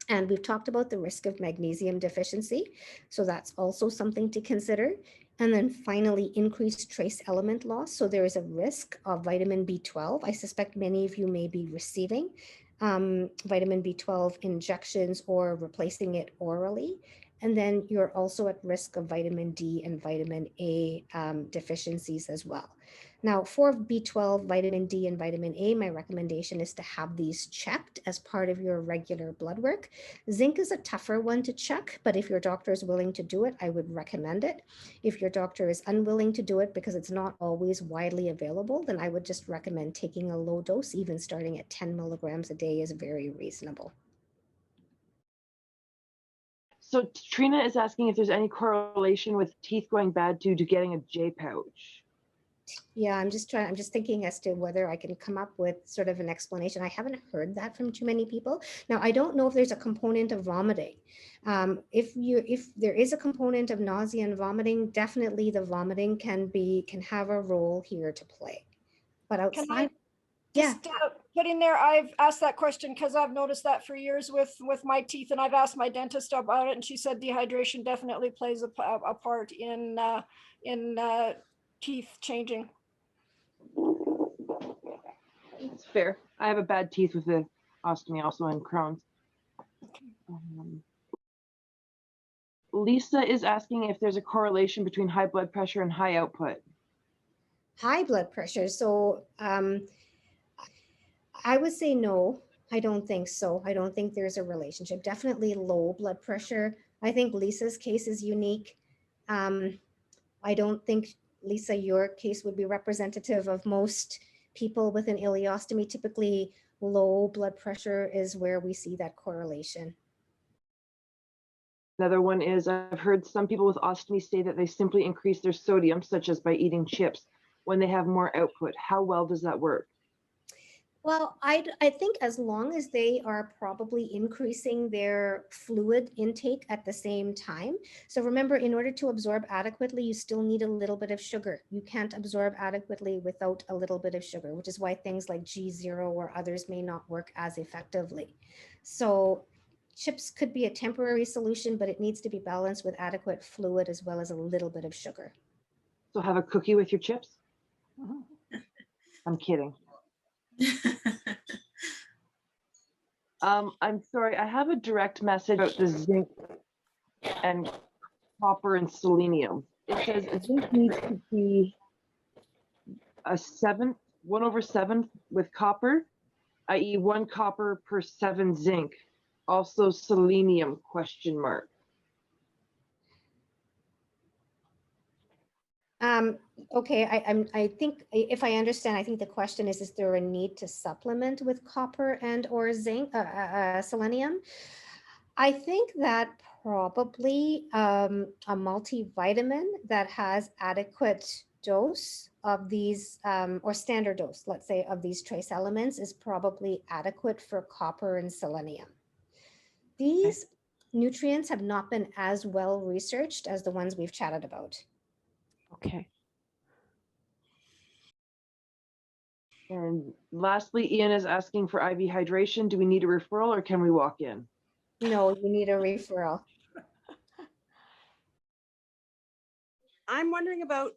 And we've talked about the risk of magnesium deficiency, so that's also something to consider. And then finally, increased trace element loss. So there is a risk of vitamin B12. I suspect many of you may be receiving vitamin B12 injections or replacing it orally. And then you're also at risk of vitamin D and vitamin A deficiencies as well. Now, for B12, vitamin D, and vitamin A, my recommendation is to have these checked as part of your regular blood work. Zinc is a tougher one to check, but if your doctor is willing to do it, I would recommend it. If your doctor is unwilling to do it because it's not always widely available, then I would just recommend taking a low dose. Even starting at 10 milligrams a day is very reasonable. So Trina is asking if there's any correlation with teeth going bad due to getting a J pouch. Yeah, I'm just thinking as to whether I can come up with sort of an explanation. I haven't heard that from too many people. Now, I don't know if there's a component of vomiting. If there is a component of nausea and vomiting, definitely the vomiting can have a role here to play. But outside, just put in there, I've asked that question because I've noticed that for years with my teeth, and I've asked my dentist about it, and she said dehydration definitely plays a part in teeth changing. It's fair. I have a bad teeth with the ostomy also and Crohn's. Lisa is asking if there's a correlation between high blood pressure and high output. High blood pressure. So I would say no. I don't think so. I don't think there's a relationship. Definitely low blood pressure. I think Lisa's case is unique. I don't think, Lisa, your case would be representative of most people with an ileostomy. Typically, low blood pressure is where we see that correlation. Another one is I've heard some people with ostomy say that they simply increase their sodium, such as by eating chips, when they have more output. How well does that work? Well, I think as long as they are probably increasing their fluid intake at the same time. So remember, in order to absorb adequately, you still need a little bit of sugar. You can't absorb adequately without a little bit of sugar, which is why things like G0 or others may not work as effectively. So chips could be a temporary solution, but it needs to be balanced with adequate fluid as well as a little bit of sugar. So have a cookie with your chips? I'm kidding. I'm sorry, I have a direct message about the zinc and copper and selenium. It says zinc needs to be a 1/7 with copper, i.e. 1 copper per 7 zinc. Also selenium, question mark. Okay, I think if I understand, I think the question is there a need to supplement with copper and or zinc, selenium? I think that probably a multivitamin that has adequate dose of these or standard dose, let's say, of these trace elements is probably adequate for copper and selenium. These nutrients have not been as well researched as the ones we've chatted about. Okay. And lastly, Ian is asking for IV hydration. Do we need a referral or can we walk in? No, you need a referral. I'm wondering about,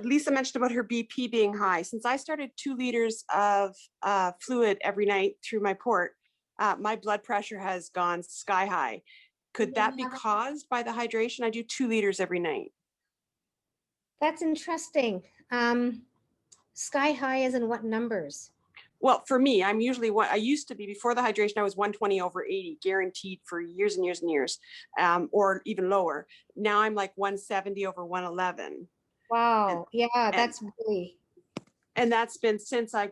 Lisa mentioned about her BP being high. Since I started 2 liters of fluid every night through my port, my blood pressure has gone sky high. Could that be caused by the hydration? I do 2 liters every night. That's interesting. Sky high as in what numbers? Well, for me, I'm usually what I used to be before the hydration. I was 120/80, guaranteed for years and years and years, or even lower. Now I'm like 170/111. Wow. Yeah, that's really. And that's been since I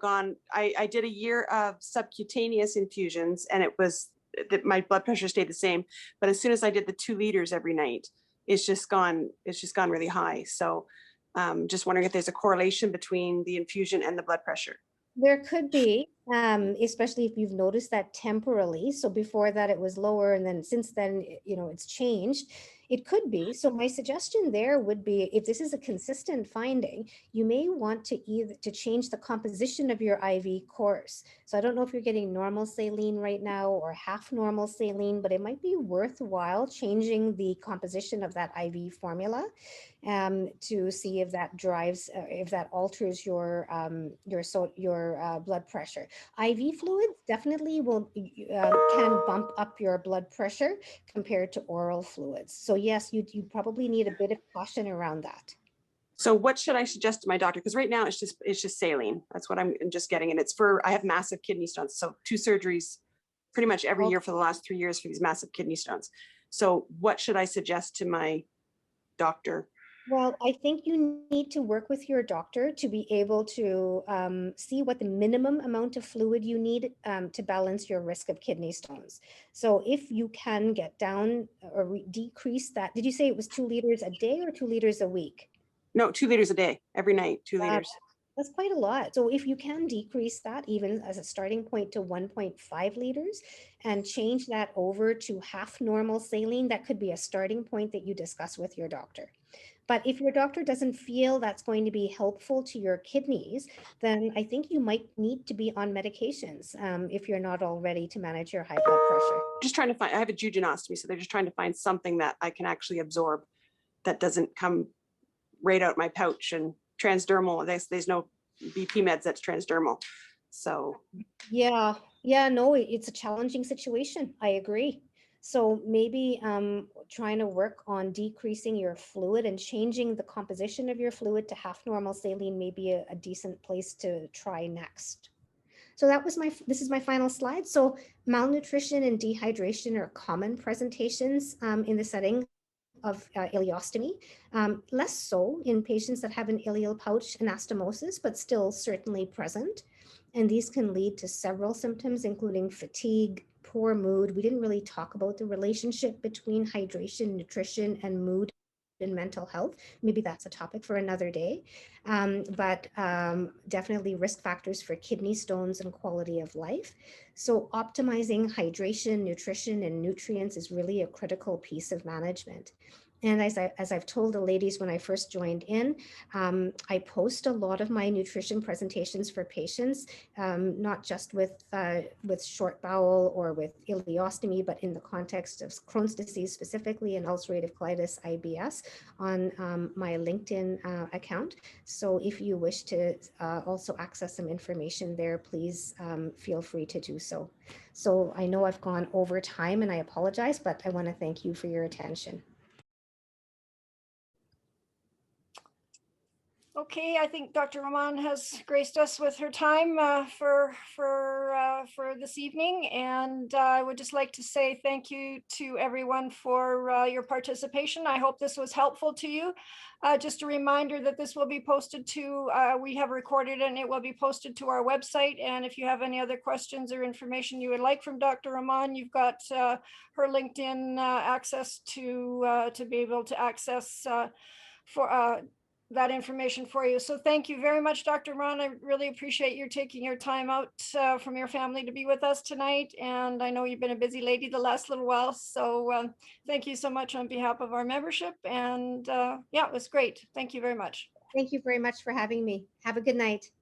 did a year of subcutaneous infusions, and it was that my blood pressure stayed the same. But as soon as I did the 2 liters every night, it's just gone really high. So just wondering if there's a correlation between the infusion and the blood pressure. There could be, especially if you've noticed that temporarily. So before that it was lower, and then since then, it's changed. It could be. So my suggestion there would be, if this is a consistent finding, you may want to change the composition of your IV course. So I don't know if you're getting normal saline right now or half normal saline, but it might be worthwhile changing the composition of that IV formula to see if that if that alters your blood pressure. IV fluids definitely can bump up your blood pressure compared to oral fluids. So yes, you probably need a bit of caution around that. So what should I suggest to my doctor? Because right now it's just saline. That's what I'm just getting. And I have massive kidney stones. So 2 surgeries pretty much every year for the last 3 years for these massive kidney stones. So what should I suggest to my doctor? Well, I think you need to work with your doctor to be able to see what the minimum amount of fluid you need to balance your risk of kidney stones. So if you can get down or decrease that, did you say it was 2 liters a day or 2 liters a week? No, 2 liters a day, every night, 2 liters. That's quite a lot. So if you can decrease that even as a starting point to 1.5 liters and change that over to half normal saline, that could be a starting point that you discuss with your doctor. But if your doctor doesn't feel that's going to be helpful to your kidneys, then I think you might need to be on medications if you're not all ready to manage your high blood pressure. Just trying to find, I have a duodenostomy, so they're just trying to find something that I can actually absorb that doesn't come right out my pouch and transdermal. There's no BP meds that's transdermal. So. Yeah, no, it's a challenging situation. I agree. So maybe trying to work on decreasing your fluid and changing the composition of your fluid to half normal saline may be a decent place to try next. So this is my final slide. So malnutrition and dehydration are common presentations in the setting of ileostomy, less so in patients that have an ileal pouch anastomosis, but still certainly present. And these can lead to several symptoms, including fatigue, poor mood. We didn't really talk about the relationship between hydration, nutrition, and mood and mental health. Maybe that's a topic for another day, but definitely risk factors for kidney stones and quality of life. So optimizing hydration, nutrition, and nutrients is really a critical piece of management. And as I've told the ladies when I first joined in, I post a lot of my nutrition presentations for patients, not just with short bowel or with ileostomy, but in the context of Crohn's disease specifically and ulcerative colitis, IBS, on my LinkedIn account. So if you wish to also access some information there, please feel free to do so. So I know I've gone over time and I apologize, but I want to thank you for your attention. Okay, I think Dr. Raman has graced us with her time for this evening, and I would just like to say thank you to everyone for your participation. I hope this was helpful to you. Just a reminder that this will be posted to, we have recorded and it will be posted to our website. And if you have any other questions or information you would like from Dr. Raman, you've got her LinkedIn access to be able to access that information for you. So thank you very much, Dr. Raman. I really appreciate you taking your time out from your family to be with us tonight. And I know you've been a busy lady the last little while. So thank you so much on behalf of our membership. And yeah, it was great. Thank you very much. Thank you very much for having me. Have a good night.